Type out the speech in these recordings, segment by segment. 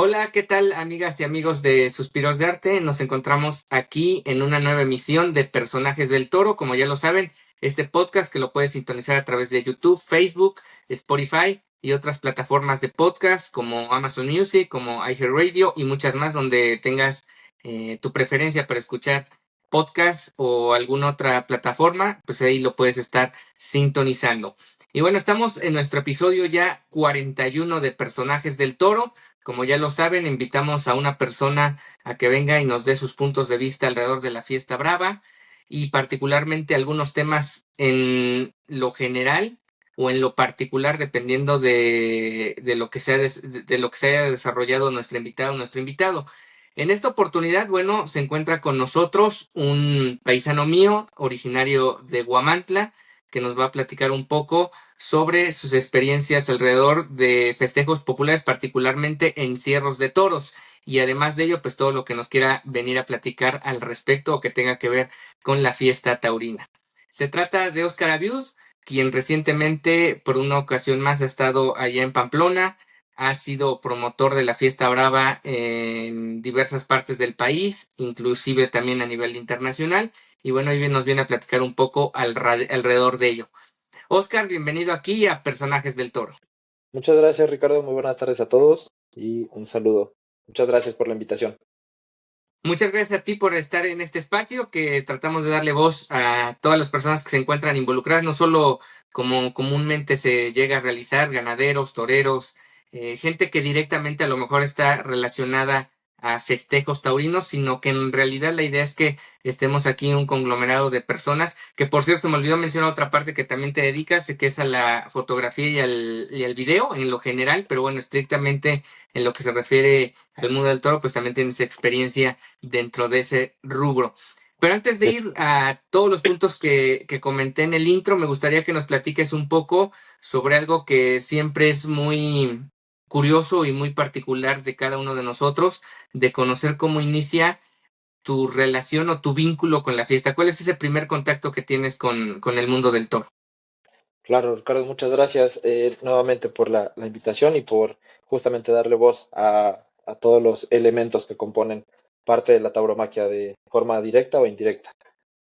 Hola, ¿qué tal amigas y amigos de Suspiros de Arte? Nos encontramos aquí en una nueva emisión de Personajes del Toro. Como ya lo saben, este podcast que lo puedes sintonizar a través de YouTube, Facebook, Spotify y otras plataformas de podcast como Amazon Music, como iHeartRadio y muchas más donde tengas tu preferencia para escuchar podcast o alguna otra plataforma, pues ahí lo puedes estar sintonizando. Y bueno, estamos en nuestro episodio ya 41 de Personajes del Toro. Como ya lo saben, invitamos a una persona a que venga y nos dé sus puntos de vista alrededor de la fiesta brava y particularmente algunos temas en lo general o en lo particular, dependiendo de lo que sea de lo que se haya desarrollado nuestro invitado o nuestro invitado. En esta oportunidad, bueno, se encuentra con nosotros un paisano mío, originario de Huamantla, que nos va a platicar un poco sobre sus experiencias alrededor de festejos populares, particularmente encierros de toros. Y además de ello, pues todo lo que nos quiera venir a platicar al respecto o que tenga que ver con la fiesta taurina. Se trata de Óscar Abius, quien recientemente, por una ocasión más, ha estado allá en Pamplona, ha sido promotor de la fiesta brava en diversas partes del país, inclusive también a nivel internacional. Y bueno, hoy nos viene a platicar un poco alrededor de ello. Oscar, bienvenido aquí a Personajes del Toro. Muchas gracias, Ricardo. Muy buenas tardes a todos y un saludo. Muchas gracias por la invitación. Muchas gracias a ti por estar en este espacio que tratamos de darle voz a todas las personas que se encuentran involucradas, no solo como comúnmente se llega a realizar, ganaderos, toreros, gente que directamente a lo mejor está relacionada a festejos taurinos, sino que en realidad la idea es que estemos aquí un conglomerado de personas, que por cierto se me olvidó mencionar otra parte que también te dedicas, que es a la fotografía y al video en lo general, pero bueno, estrictamente en lo que se refiere al mundo del toro, pues también tienes experiencia dentro de ese rubro. Pero antes de Es- ir a todos los puntos que comenté en el intro, me gustaría que nos platiques un poco sobre algo que siempre es muy curioso y muy particular de cada uno de nosotros, de conocer cómo inicia tu relación o tu vínculo con la fiesta. ¿Cuál es ese primer contacto que tienes con el mundo del toro? claro, Ricardo, muchas gracias nuevamente por la invitación y por justamente darle voz a todos los elementos que componen parte de la tauromaquia de forma directa o indirecta.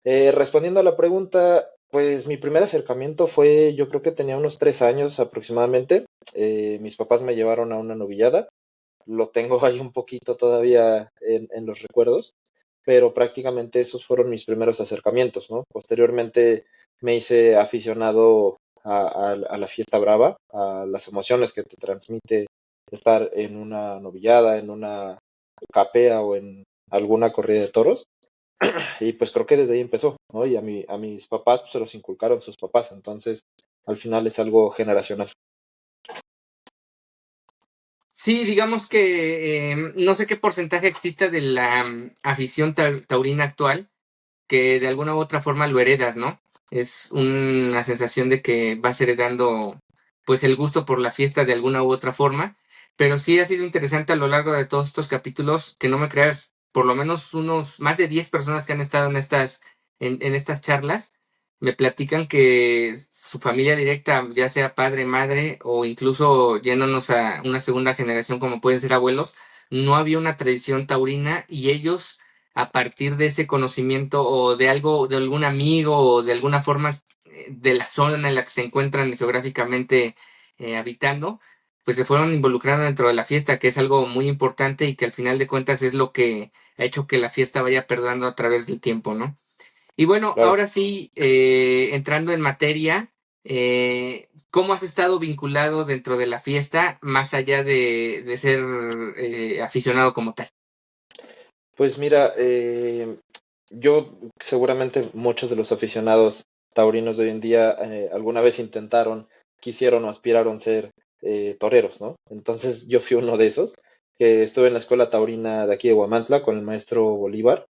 Respondiendo a la pregunta, pues mi primer acercamiento fue, yo creo que tenía unos 3 años aproximadamente. Mis papás me llevaron a una novillada. Lo tengo ahí un poquito todavía en los recuerdos, pero prácticamente esos fueron mis primeros acercamientos, ¿no? Posteriormente me hice aficionado a la fiesta brava, a las emociones que te transmite estar en una novillada, en una capea o en alguna corrida de toros. Y pues creo que desde ahí empezó, ¿no? Y a mis papás pues, se los inculcaron sus papás, entonces al final es algo generacional. Sí, digamos que no sé qué porcentaje existe de la afición taurina actual, que de alguna u otra forma lo heredas, ¿no? Es una sensación de que vas heredando pues el gusto por la fiesta de alguna u otra forma, pero sí ha sido interesante a lo largo de todos estos capítulos que no me creas, por lo menos unos más de 10 personas que han estado en estas charlas me platican que su familia directa, ya sea padre, madre o incluso yéndonos a una segunda generación como pueden ser abuelos, no había una tradición taurina y ellos a partir de ese conocimiento o de algo, de algún amigo o de alguna forma de la zona en la que se encuentran geográficamente habitando, pues se fueron involucrando dentro de la fiesta, que es algo muy importante y que al final de cuentas es lo que ha hecho que la fiesta vaya perdurando a través del tiempo, ¿no? Y bueno, Claro. ahora sí, entrando en materia, ¿cómo has estado vinculado dentro de la fiesta más allá de ser aficionado como tal? Pues mira, yo seguramente muchos de los aficionados taurinos de hoy en día alguna vez intentaron, quisieron o aspiraron ser toreros, ¿no? Entonces yo fui uno de esos, que estuve en la escuela taurina de aquí de Huamantla con el maestro Bolívar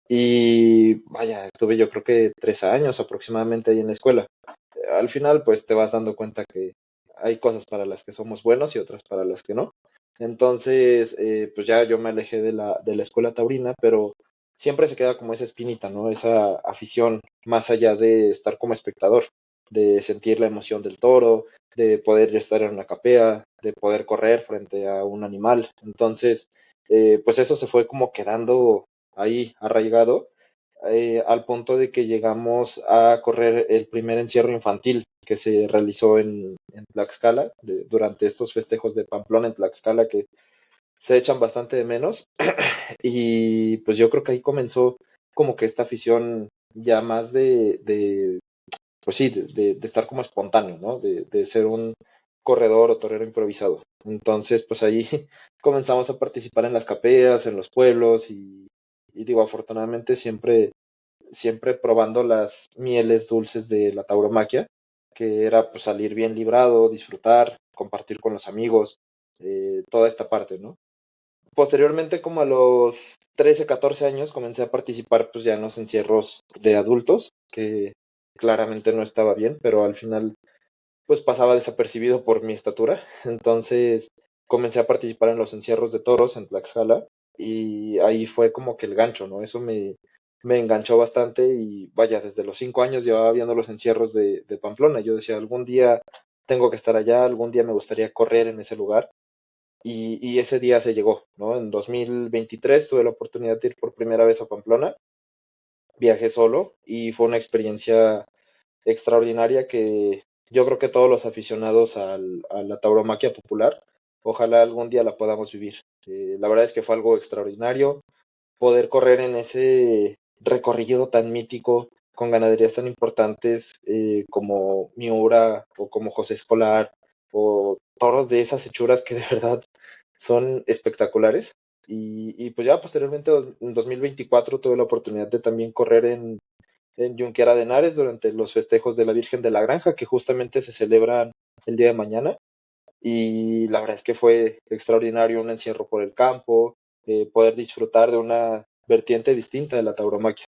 y vaya, estuve yo creo que 3 años aproximadamente ahí en la escuela. Al final pues te vas dando cuenta que hay cosas para las que somos buenos y otras para las que no. Entonces, pues ya yo me alejé de la escuela taurina, pero siempre se queda como esa espinita, ¿no? Esa afición, más allá de estar como espectador, de sentir la emoción del toro, de poder estar en una capea, de poder correr frente a un animal. Entonces, pues eso se fue como quedando ahí arraigado, al punto de que llegamos a correr el primer encierro infantil que se realizó en Tlaxcala, durante estos festejos de Pamplona en Tlaxcala que se echan bastante de menos. Y pues yo creo que ahí comenzó como que esta afición ya más pues sí, de estar como espontáneo, ¿no? De ser un corredor o torero improvisado. Entonces, pues ahí comenzamos a participar en las capeas, en los pueblos y digo, afortunadamente siempre probando las mieles dulces de la tauromaquia, que era pues salir bien librado, disfrutar, compartir con los amigos, toda esta parte, ¿no? Posteriormente, como a los 13, 14 años, comencé a participar pues ya en los encierros de adultos, que claramente no estaba bien, pero al final pues pasaba desapercibido por mi estatura. Entonces comencé a participar en los encierros de toros en Tlaxcala y ahí fue como que el gancho, ¿no? Me enganchó bastante y vaya, desde los 5 años llevaba viendo los encierros de Pamplona. Yo decía, algún día tengo que estar allá, algún día me gustaría correr en ese lugar y ese día se llegó, ¿no? En 2023 tuve la oportunidad de ir por primera vez a Pamplona, viajé solo y fue una experiencia extraordinaria que yo creo que todos los aficionados a la tauromaquia popular, ojalá algún día la podamos vivir. La verdad es que fue algo extraordinario poder correr en ese recorrido tan mítico con ganaderías tan importantes como Miura o como José Escolar o toros de esas hechuras que de verdad son espectaculares. Y pues ya posteriormente en 2024 tuve la oportunidad de también correr en Junquera de Henares durante los festejos de la Virgen de la Granja, que justamente se celebran el día de mañana. Y la verdad es que fue extraordinario un encierro por el campo, poder disfrutar de una vertiente distinta de la tauromaquia.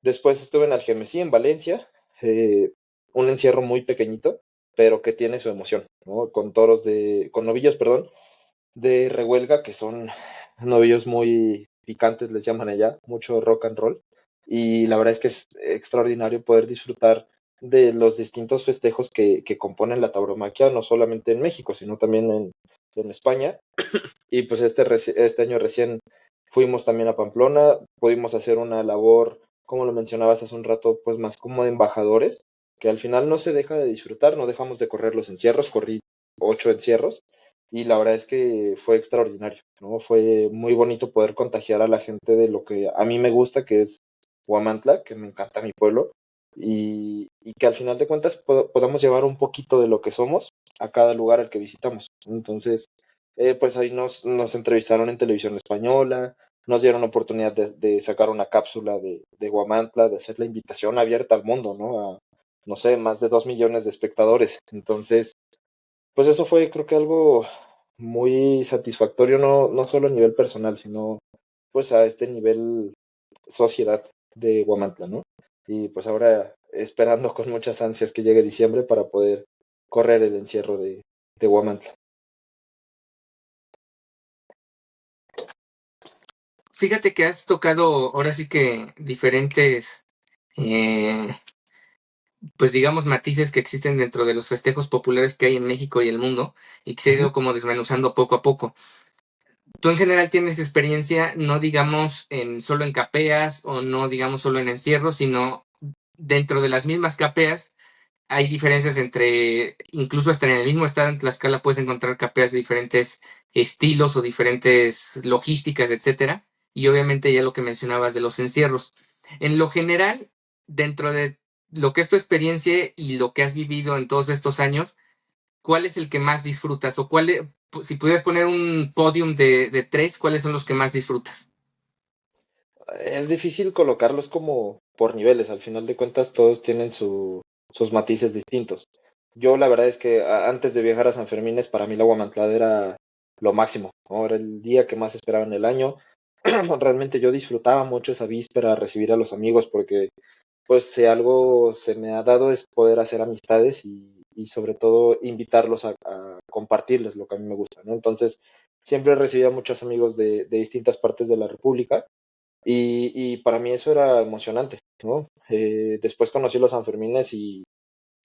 Después estuve en Algemesí, en Valencia, eh, un encierro muy pequeñito, pero que tiene su emoción, ¿no? Con novillos, perdón, de rehuelga, que son novillos muy picantes, les llaman allá, mucho rock and roll. Y la verdad es que es extraordinario poder disfrutar de los distintos festejos que componen la tauromaquia, no solamente en México, sino también en España. Y pues este año recién fuimos también a Pamplona, pudimos hacer una labor, como lo mencionabas hace un rato, pues más como de embajadores, que al final no se deja de disfrutar, no dejamos de correr los encierros, corrí 8 encierros y la verdad es que fue extraordinario, ¿no? Fue muy bonito poder contagiar a la gente de lo que a mí me gusta, que es Huamantla, que me encanta mi pueblo, y que al final de cuentas podamos llevar un poquito de lo que somos a cada lugar al que visitamos. Entonces, pues ahí nos entrevistaron en televisión española, nos dieron oportunidad de sacar una cápsula de Huamantla, de hacer la invitación abierta al mundo, ¿no? A, no sé, más de 2 millones de espectadores. Entonces, pues eso fue, creo que algo muy satisfactorio, no solo a nivel personal, sino pues a este nivel sociedad de Huamantla, ¿no? Y pues ahora esperando con muchas ansias que llegue diciembre para poder correr el encierro de Huamantla. Fíjate que has tocado ahora sí que diferentes, eh, pues digamos, matices que existen dentro de los festejos populares que hay en México y el mundo, y que se ha Ujú. ido como desmenuzando poco a poco. Tú en general tienes experiencia, no digamos en solo en capeas o no digamos solo en encierros, sino dentro de las mismas capeas hay diferencias entre, incluso hasta en el mismo estado en Tlaxcala puedes encontrar capeas de diferentes estilos o diferentes logísticas, etcétera. Y obviamente ya lo que mencionabas de los encierros. En lo general, dentro de lo que es tu experiencia y lo que has vivido en todos estos años, ¿cuál es el que más disfrutas? O si pudieras poner un podium de tres, ¿cuáles son los que más disfrutas? Es difícil colocarlos como por niveles, al final de cuentas todos tienen sus matices distintos. Yo la verdad es que antes de viajar a San Fermines, para mí la Guamantlada era lo máximo, ¿no? Era el día que más esperaba en el año. Realmente yo disfrutaba mucho esa víspera, recibir a los amigos, porque pues si algo se me ha dado es poder hacer amistades y sobre todo invitarlos a compartirles lo que a mí me gusta, ¿no? Entonces siempre recibía muchos amigos de distintas partes de la República y para mí eso era emocionante, ¿no? Después conocí los Sanfermines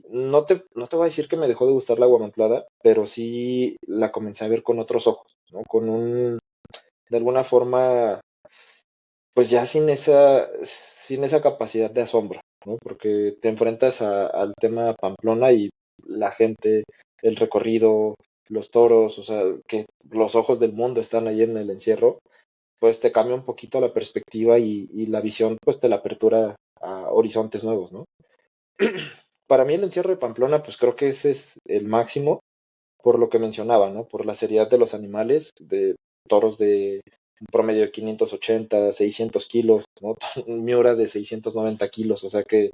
no te voy a decir que me dejó de gustar la guamantlada, pero sí la comencé a ver con otros ojos, ¿no? De alguna forma, pues ya sin esa capacidad de asombro, ¿no? Porque te enfrentas al tema Pamplona y la gente, el recorrido, los toros, o sea, que los ojos del mundo están ahí en el encierro, pues te cambia un poquito la perspectiva y la visión, pues te la apertura a horizontes nuevos, ¿no? Para mí el encierro de Pamplona, pues creo que ese es el máximo por lo que mencionaba, ¿no? Por la seriedad de los animales, de toros de un promedio de 580, 600 kilos, ¿no? Un Miura de 690 kilos, o sea que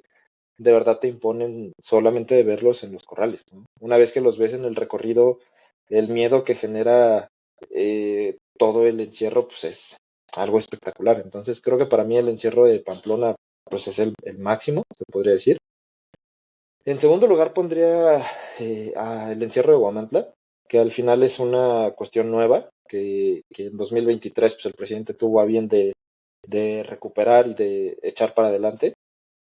de verdad te imponen solamente de verlos en los corrales, ¿no? Una vez que los ves en el recorrido, el miedo que genera todo el encierro, pues es algo espectacular. Entonces creo que para mí el encierro de Pamplona, pues es el máximo, se podría decir. En segundo lugar pondría el encierro de Huamantla, que al final es una cuestión nueva, que en 2023 pues, el presidente tuvo a bien de recuperar y de echar para adelante,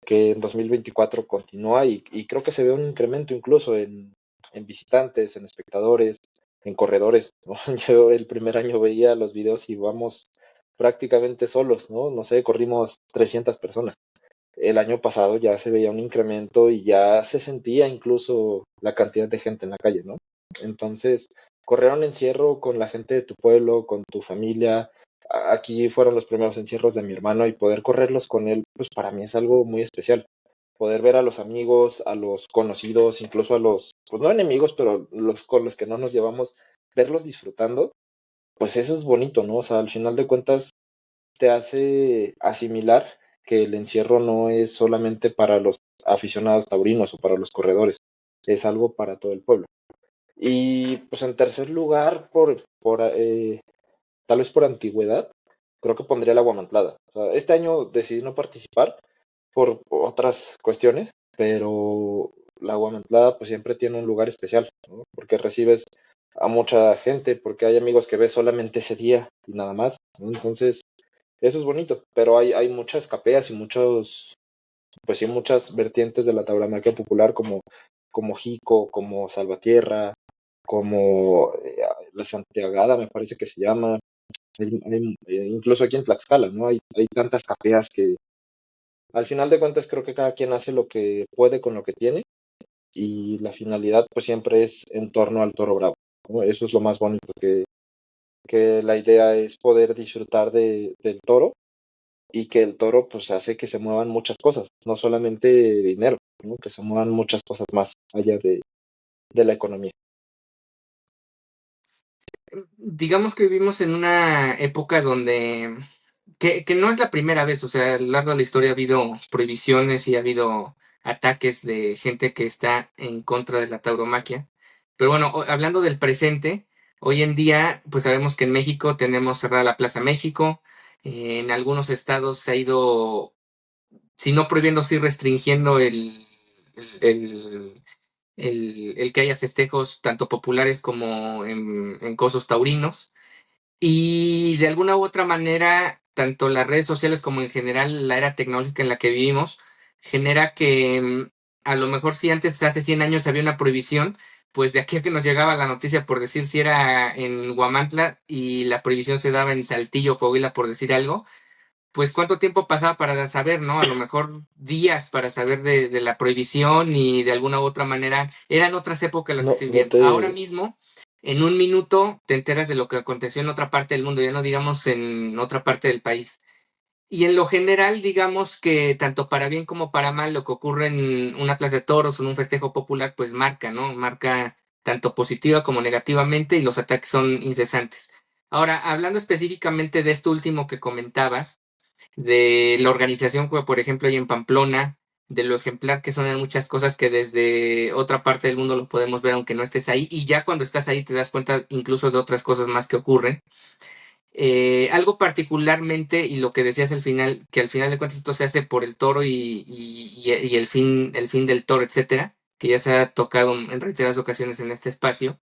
que en 2024 continúa y creo que se ve un incremento incluso en visitantes, en espectadores, en corredores, ¿no? Yo el primer año veía los videos y vamos prácticamente solos, ¿no? No sé, corrimos 300 personas. El año pasado ya se veía un incremento y ya se sentía incluso la cantidad de gente en la calle, ¿no? Entonces, correr un encierro con la gente de tu pueblo, con tu familia. Aquí fueron los primeros encierros de mi hermano y poder correrlos con él, pues para mí es algo muy especial. Poder ver a los amigos, a los conocidos, incluso a los, pues no enemigos, pero los con los que no nos llevamos, verlos disfrutando, pues eso es bonito, ¿no? O sea, al final de cuentas te hace asimilar que el encierro no es solamente para los aficionados taurinos o para los corredores, es algo para todo el pueblo. Y pues en tercer lugar, tal vez por antigüedad, creo que pondría la guamantlada. O sea, este año decidí no participar por otras cuestiones, pero la guamantlada pues siempre tiene un lugar especial, ¿no? Porque recibes a mucha gente, porque hay amigos que ves solamente ese día y nada más, ¿no? Entonces, eso es bonito, pero hay muchas capeas y pues sí, muchas vertientes de la tauromaquia popular como Jico, como Salvatierra, como la Santiagada, me parece que se llama. Incluso aquí en Tlaxcala, ¿no? Hay tantas capeas que al final de cuentas creo que cada quien hace lo que puede con lo que tiene y la finalidad pues siempre es en torno al toro bravo, ¿no? Eso es lo más bonito, que la idea es poder disfrutar del toro y que el toro pues hace que se muevan muchas cosas, no solamente dinero, ¿no? Que se muevan muchas cosas más allá de la economía. Digamos que vivimos en una época donde, que no es la primera vez, o sea, a lo largo de la historia ha habido prohibiciones y ha habido ataques de gente que está en contra de la tauromaquia. Pero bueno, hablando del presente, hoy en día, pues sabemos que en México tenemos cerrada la Plaza México, en algunos estados se ha ido, si no prohibiendo, sí restringiendo el, el que haya festejos tanto populares como en cosos taurinos. Y de alguna u otra manera, tanto las redes sociales como en general la era tecnológica en la que vivimos, genera que a lo mejor si antes, hace 100 años, había una prohibición, pues de aquí a que nos llegaba la noticia, por decir si era en Huamantla y la prohibición se daba en Saltillo, Coahuila, por decir algo, pues cuánto tiempo pasaba para saber, ¿no? A lo mejor días para saber de la prohibición y de alguna u otra manera eran otras épocas las que No, se no vivían. Ahora te, mismo, en un minuto, te enteras de lo que aconteció en otra parte del mundo, ya no digamos en otra parte del país. Y en lo general, digamos que tanto para bien como para mal, lo que ocurre en una plaza de toros o en un festejo popular, pues marca, ¿no? Marca tanto positiva como negativamente y los ataques son incesantes. Ahora, hablando específicamente de esto último que comentabas, de la organización, como por ejemplo ahí en Pamplona, de lo ejemplar que son en muchas cosas que desde otra parte del mundo lo podemos ver aunque no estés ahí, y ya cuando estás ahí te das cuenta incluso de otras cosas más que ocurren. Algo particularmente, y lo que decías al final, que al final de cuentas esto se hace por el toro y el fin del toro, etcétera, que ya se ha tocado en reiteradas ocasiones en este espacio.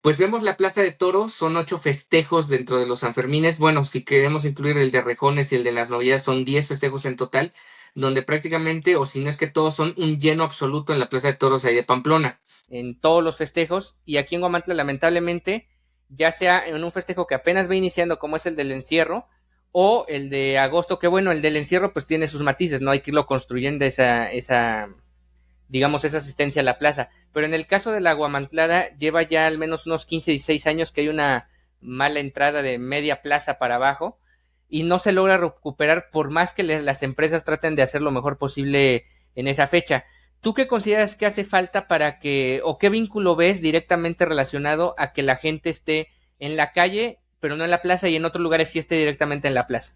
Pues vemos la Plaza de Toros, son 8 festejos dentro de los Sanfermines. Bueno, si queremos incluir el de Rejones y el de las Novilladas, son 10 festejos en total, donde prácticamente, o si no es que todos, son un lleno absoluto en la Plaza de Toros ahí de Pamplona, en todos los festejos. Y aquí en Guamantla, lamentablemente, ya sea en un festejo que apenas va iniciando, como es el del encierro, o el de agosto, que bueno, el del encierro pues tiene sus matices, no hay que irlo construyendo digamos, esa asistencia a la plaza. Pero en el caso de la Guamantlada, lleva ya al menos unos 15, 16 años que hay una mala entrada de media plaza para abajo y no se logra recuperar por más que las empresas traten de hacer lo mejor posible en esa fecha. ¿Tú qué consideras que hace falta para que, o qué vínculo ves directamente relacionado a que la gente esté en la calle, pero no en la plaza, y en otros lugares sí esté directamente en la plaza?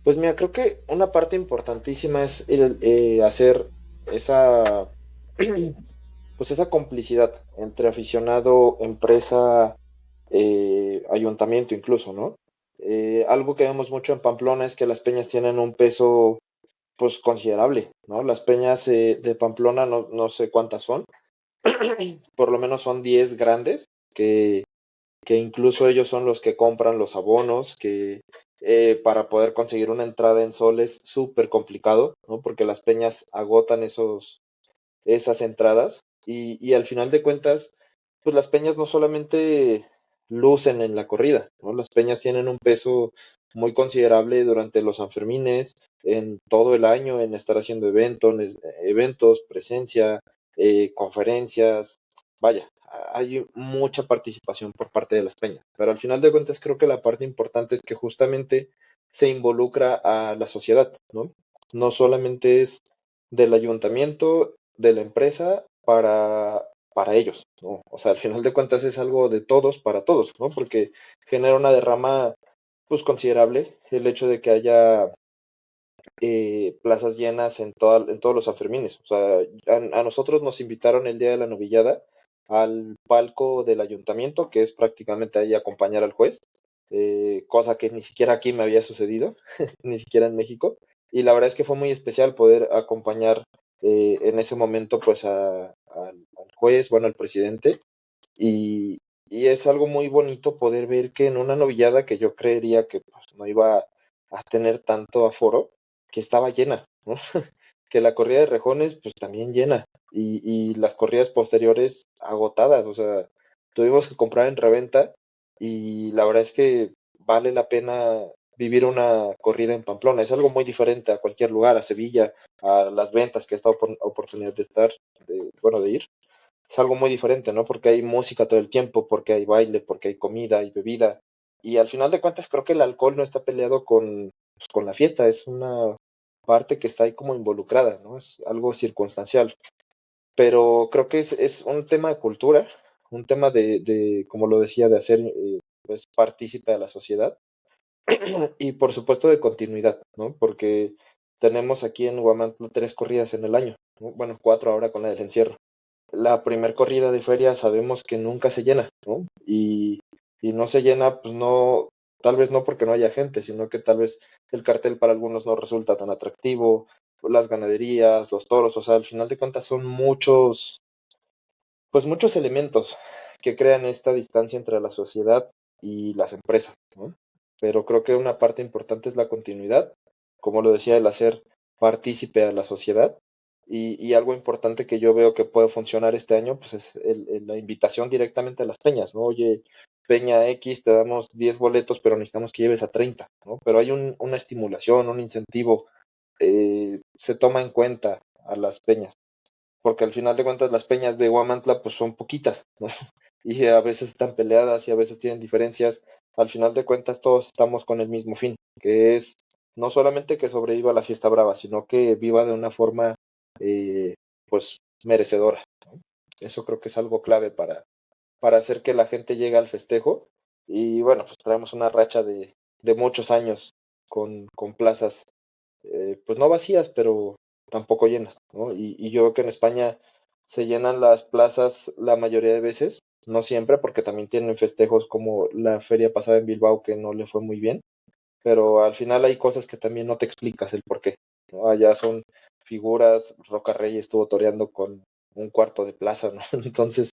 Pues mira, creo que una parte importantísima es hacer esa, pues esa complicidad entre aficionado, empresa, ayuntamiento incluso, ¿no? Algo que vemos mucho en Pamplona es que las peñas tienen un peso pues considerable, ¿no? Las peñas de Pamplona no sé cuántas son, por lo menos son 10 grandes, que incluso ellos son los que compran los abonos, que para poder conseguir una entrada en sol es súper complicado, ¿no? Porque las peñas agotan esas entradas y al final de cuentas, pues las peñas no solamente lucen en la corrida, ¿no? Las peñas tienen un peso muy considerable durante los Sanfermines, en todo el año, en estar haciendo eventos, presencia, conferencias, vaya, hay mucha participación por parte de las peñas, pero al final de cuentas creo que la parte importante es que justamente se involucra a la sociedad, ¿no? No solamente es del ayuntamiento, de la empresa para ellos, ¿no? O sea, al final de cuentas es algo de todos para todos, ¿no? Porque genera una derrama, pues, considerable el hecho de que haya plazas llenas en todos los Sanfermines. O sea, a nosotros nos invitaron el día de la novillada al palco del ayuntamiento, que es prácticamente ahí acompañar al juez, cosa que ni siquiera aquí me había sucedido, ni siquiera en México. Y la verdad es que fue muy especial poder acompañar en ese momento pues al juez, bueno, al presidente, y es algo muy bonito poder ver que en una novillada que yo creería que pues, no iba a tener tanto aforo, que estaba llena, ¿no? Que la corrida de rejones pues también llena y las corridas posteriores agotadas, o sea, tuvimos que comprar en reventa y la verdad es que vale la pena vivir una corrida en Pamplona, es algo muy diferente a cualquier lugar, a Sevilla, a las ventas que he estado oportunidad de estar, bueno, de ir, es algo muy diferente, ¿no? Porque hay música todo el tiempo, porque hay baile, porque hay comida y bebida. Y al final de cuentas creo que el alcohol no está peleado pues, con la fiesta, es una parte que está ahí como involucrada, ¿no? Es algo circunstancial. Pero creo que es un tema de cultura, un tema como lo decía, de hacer pues partícipe a la sociedad y por supuesto de continuidad, ¿no? Porque tenemos aquí en Huamantla 3 corridas en el año, ¿no? Bueno, 4 ahora con la del encierro. La primer corrida de feria sabemos que nunca se llena, ¿no? Y no se llena, pues no, tal vez no porque no haya gente, sino que tal vez el cartel para algunos no resulta tan atractivo, las ganaderías, los toros, o sea, al final de cuentas son pues muchos elementos que crean esta distancia entre la sociedad y las empresas, ¿no? Pero creo que una parte importante es la continuidad, como lo decía, el hacer partícipe a la sociedad y algo importante que yo veo que puede funcionar este año, pues es la invitación directamente a las peñas, ¿no? Oye, Peña X, te damos 10 boletos, pero necesitamos que lleves a 30, ¿no? Pero hay una estimulación, un incentivo, se toma en cuenta a las peñas porque al final de cuentas las peñas de Huamantla pues son poquitas, ¿no? Y a veces están peleadas y a veces tienen diferencias. Al final de cuentas todos estamos con el mismo fin, que es no solamente que sobreviva la fiesta brava, sino que viva de una forma pues merecedora, ¿no? Eso creo que es algo clave para hacer que la gente llegue al festejo. Y bueno, pues traemos una racha de muchos años con plazas pues no vacías, pero tampoco llenas, ¿no? Y yo veo que en España se llenan las plazas la mayoría de veces, no siempre, porque también tienen festejos como la feria pasada en Bilbao que no le fue muy bien, pero al final hay cosas que también no te explicas el por qué, ¿no? Allá son figuras, Roca Rey estuvo toreando con un cuarto de plaza, ¿no? Entonces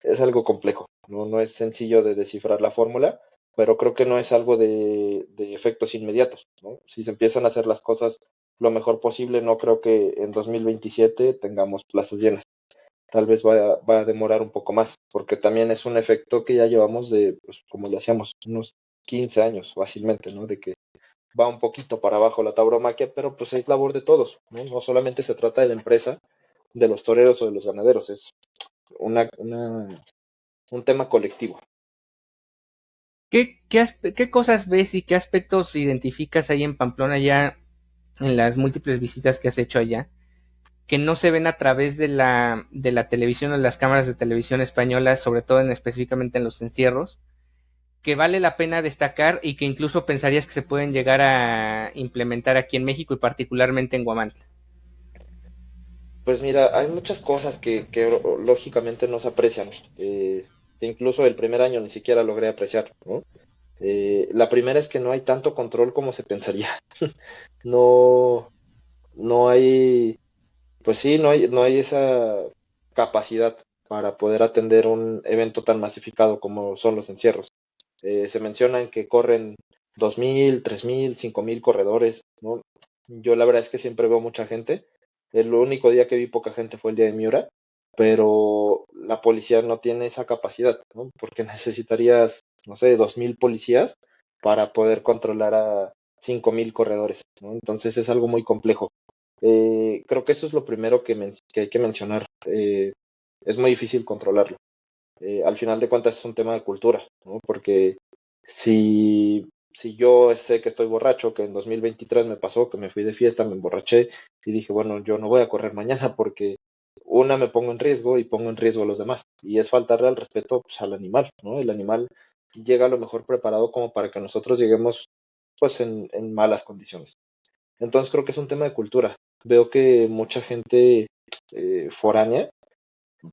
es algo complejo, ¿no? No es sencillo de descifrar la fórmula, pero creo que no es algo de efectos inmediatos, ¿no? Si se empiezan a hacer las cosas lo mejor posible. No creo que en 2027 tengamos plazas llenas. Tal vez va a demorar un poco más, porque también es un efecto que ya llevamos de, pues, como le hacíamos, unos 15 años fácilmente, ¿no? De que va un poquito para abajo la tauromaquia, pero pues es labor de todos, ¿no? No solamente se trata de la empresa, de los toreros o de los ganaderos, es un tema colectivo. ¿Qué cosas ves y qué aspectos identificas ahí en Pamplona ya en las múltiples visitas que has hecho allá, que no se ven a través de la televisión o las cámaras de televisión españolas, sobre todo específicamente en los encierros, que vale la pena destacar y que incluso pensarías que se pueden llegar a implementar aquí en México y particularmente en Guamantla? Pues mira, hay muchas cosas que lógicamente no se aprecian, que incluso el primer año ni siquiera logré apreciar, ¿no? La primera es que no hay tanto control como se pensaría. No, no hay, pues sí, no hay esa capacidad para poder atender un evento tan masificado como son los encierros. Se mencionan que corren 2.000, 3.000, 5.000 corredores, ¿no? Yo la verdad es que siempre veo mucha gente. El único día que vi poca gente fue el día de Miura, pero la policía no tiene esa capacidad, ¿no? Porque necesitarías, no sé, 2.000 policías para poder controlar a 5.000 corredores, ¿no? Entonces es algo muy complejo. Creo que eso es lo primero que hay que mencionar. Es muy difícil controlarlo. Al final de cuentas es un tema de cultura, ¿no? Porque si yo sé que estoy borracho, que en 2023 me pasó, que me fui de fiesta, me emborraché y dije, bueno, yo no voy a correr mañana porque una me pongo en riesgo y pongo en riesgo a los demás. Y es faltarle al respeto, pues, al animal, ¿no? El animal llega a lo mejor preparado como para que nosotros lleguemos pues en malas condiciones. Entonces creo que es un tema de cultura. Veo que mucha gente foránea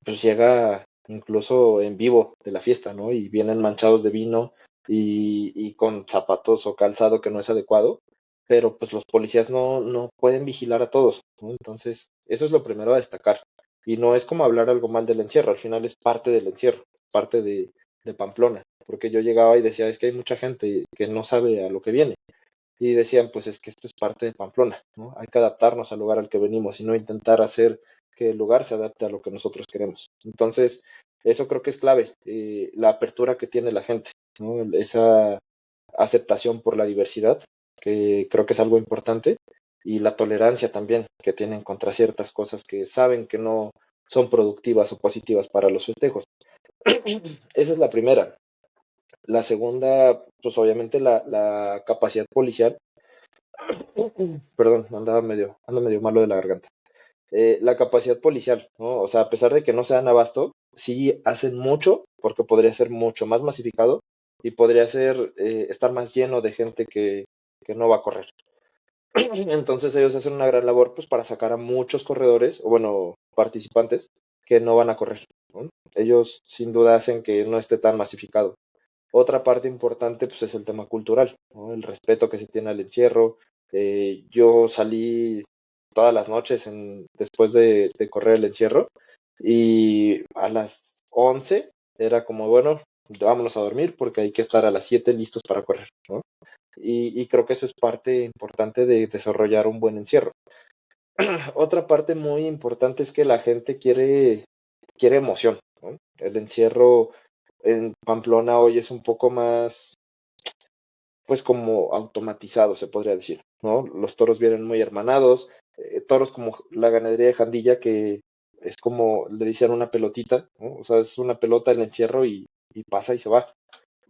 pues llega incluso en vivo de la fiesta, ¿no? Y vienen manchados de vino y con zapatos o calzado que no es adecuado, pero pues los policías no pueden vigilar a todos, ¿no? Entonces, eso es lo primero a destacar. Y no es como hablar algo mal del encierro, al final es parte del encierro, parte de Pamplona, porque yo llegaba y decía, es que hay mucha gente que no sabe a lo que viene. Y decían, pues es que esto es parte de Pamplona, ¿no? Hay que adaptarnos al lugar al que venimos y no intentar hacer que el lugar se adapte a lo que nosotros queremos. Entonces, eso creo que es clave, la apertura que tiene la gente, ¿no? Esa aceptación por la diversidad, que creo que es algo importante, y la tolerancia también que tienen contra ciertas cosas que saben que no son productivas o positivas para los festejos. Esa es la primera. La segunda, pues obviamente la capacidad policial. Perdón, ando medio malo de la garganta. La capacidad policial, ¿no? O sea, a pesar de que no se dan abasto, sí hacen mucho, porque podría ser mucho más masificado y podría ser estar más lleno de gente que no va a correr. Entonces ellos hacen una gran labor pues para sacar a muchos corredores, o bueno, participantes que no van a correr, ¿no? Ellos sin duda hacen que no esté tan masificado. Otra parte importante pues es el tema cultural, ¿no? El respeto que se tiene al encierro. Yo salí todas las noches después de correr el encierro y a las 11 era como, bueno, vámonos a dormir porque hay que estar a las 7 listos para correr, ¿no? Y creo que eso es parte importante de desarrollar un buen encierro. Otra parte muy importante es que la gente quiere emoción, ¿no? El encierro en Pamplona hoy es un poco más, pues como automatizado, se podría decir, ¿no? Los toros vienen muy hermanados, toros como la ganadería de Jandilla, que es como, le dicen una pelotita, ¿no? O sea, es una pelota el encierro y pasa y se va.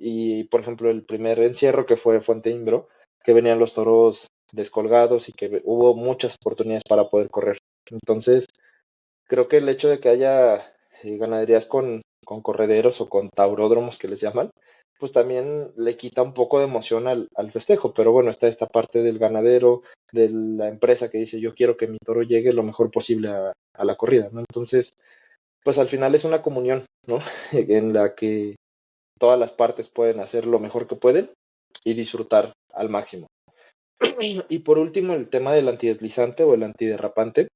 Y, por ejemplo, el primer encierro que fue Fuente Imbro, que venían los toros descolgados y que hubo muchas oportunidades para poder correr. Entonces, creo que el hecho de que haya ganaderías con correderos o con tauródromos que les llaman, pues también le quita un poco de emoción al festejo. Pero bueno, está esta parte del ganadero, de la empresa que dice yo quiero que mi toro llegue lo mejor posible a la corrida, ¿no? Entonces, pues al final es una comunión, ¿no? En la que todas las partes pueden hacer lo mejor que pueden y disfrutar al máximo. Y por último, el tema del antideslizante o el antiderrapante,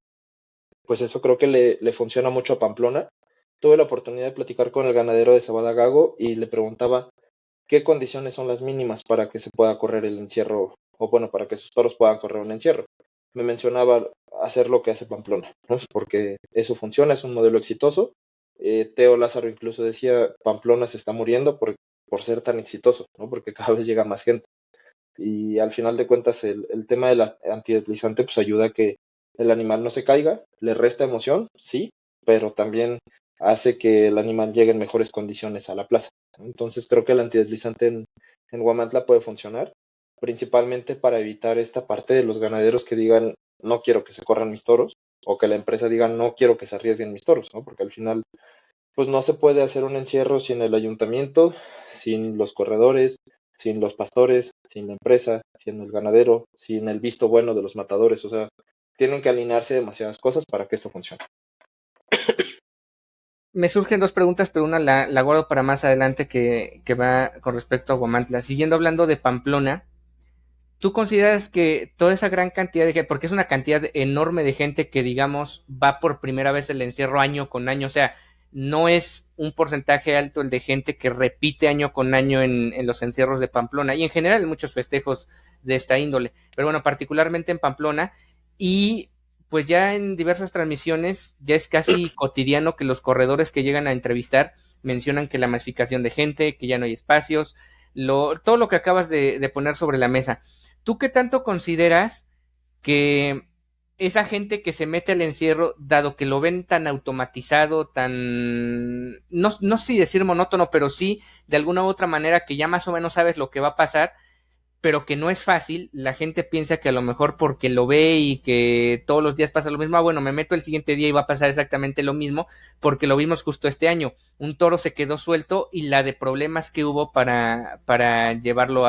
pues eso creo que le funciona mucho a Pamplona. Tuve la oportunidad de platicar con el ganadero de Sabada Gago y le preguntaba qué condiciones son las mínimas para que se pueda correr el encierro, o bueno, para que sus toros puedan correr un encierro. me mencionaba hacer lo que hace Pamplona, ¿no? Porque eso funciona, es un modelo exitoso. Teo Lázaro incluso decía, Pamplona se está muriendo por ser tan exitoso, ¿no? Porque cada vez llega más gente. Y al final de cuentas el tema del antideslizante pues ayuda a que el animal no se caiga, le resta emoción, sí, pero también hace que el animal llegue en mejores condiciones a la plaza, ¿no? Entonces creo que el antideslizante en Huamantla puede funcionar, principalmente para evitar esta parte de los ganaderos que digan no quiero que se corran mis toros, o que la empresa diga no quiero que se arriesguen mis toros, ¿no? Porque al final pues no se puede hacer un encierro sin el ayuntamiento, sin los corredores, sin los pastores, sin la empresa, sin el ganadero, sin el visto bueno de los matadores. O sea, tienen que alinearse demasiadas cosas para que esto funcione. Me surgen dos preguntas, pero una la guardo para más adelante que va con respecto a Huamantla. Siguiendo hablando de Pamplona, ¿tú consideras que toda esa gran cantidad de gente, porque es una cantidad enorme de gente que, digamos, va por primera vez el encierro año con año, o sea, no es un porcentaje alto el de gente que repite año con año en los encierros de Pamplona y en general en muchos festejos de esta índole, pero bueno, particularmente en Pamplona y pues ya en diversas transmisiones ya es casi cotidiano que los corredores que llegan a entrevistar mencionan que la masificación de gente, que ya no hay espacios, todo lo que acabas de poner sobre la mesa. ¿Tú qué tanto consideras que esa gente que se mete al encierro, dado que lo ven tan automatizado, tan, no sé si decir monótono, pero sí de alguna u otra manera que ya más o menos sabes lo que va a pasar, pero que no es fácil, la gente piensa que a lo mejor porque lo ve y que todos los días pasa lo mismo, bueno, me meto el siguiente día y va a pasar exactamente lo mismo, porque lo vimos justo este año, un toro se quedó suelto y la de problemas que hubo para llevarlo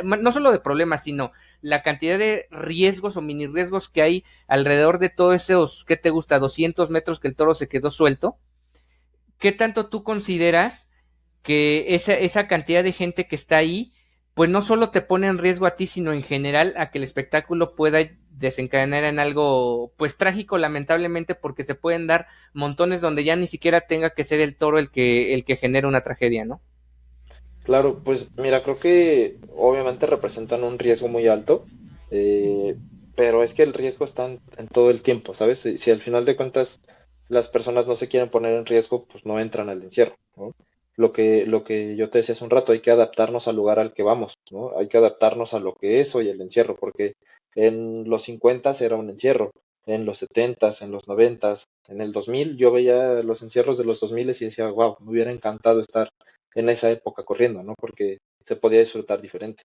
no solo de problemas, sino la cantidad de riesgos o mini riesgos que hay alrededor de todos esos, ¿qué te gusta? 200 metros que el toro se quedó suelto. ¿Qué tanto tú consideras que esa cantidad de gente que está ahí, pues no solo te pone en riesgo a ti, sino en general a que el espectáculo pueda desencadenar en algo, pues trágico, lamentablemente, porque se pueden dar montones donde ya ni siquiera tenga que ser el toro el que genera una tragedia, ¿no? Claro, pues mira, creo que obviamente representan un riesgo muy alto, eh, pero es que el riesgo está en todo el tiempo, ¿sabes? Si al final de cuentas las personas no se quieren poner en riesgo, pues no entran al encierro, ¿no? Lo que yo te decía hace un rato, hay que adaptarnos al lugar al que vamos, ¿no? Hay que adaptarnos a lo que es hoy el encierro, porque en los 50 era un encierro, en los 70, en los 90, en el 2000, yo veía los encierros de los 2000 y decía, wow, me hubiera encantado estar en esa época corriendo, ¿no? Porque se podía disfrutar diferente.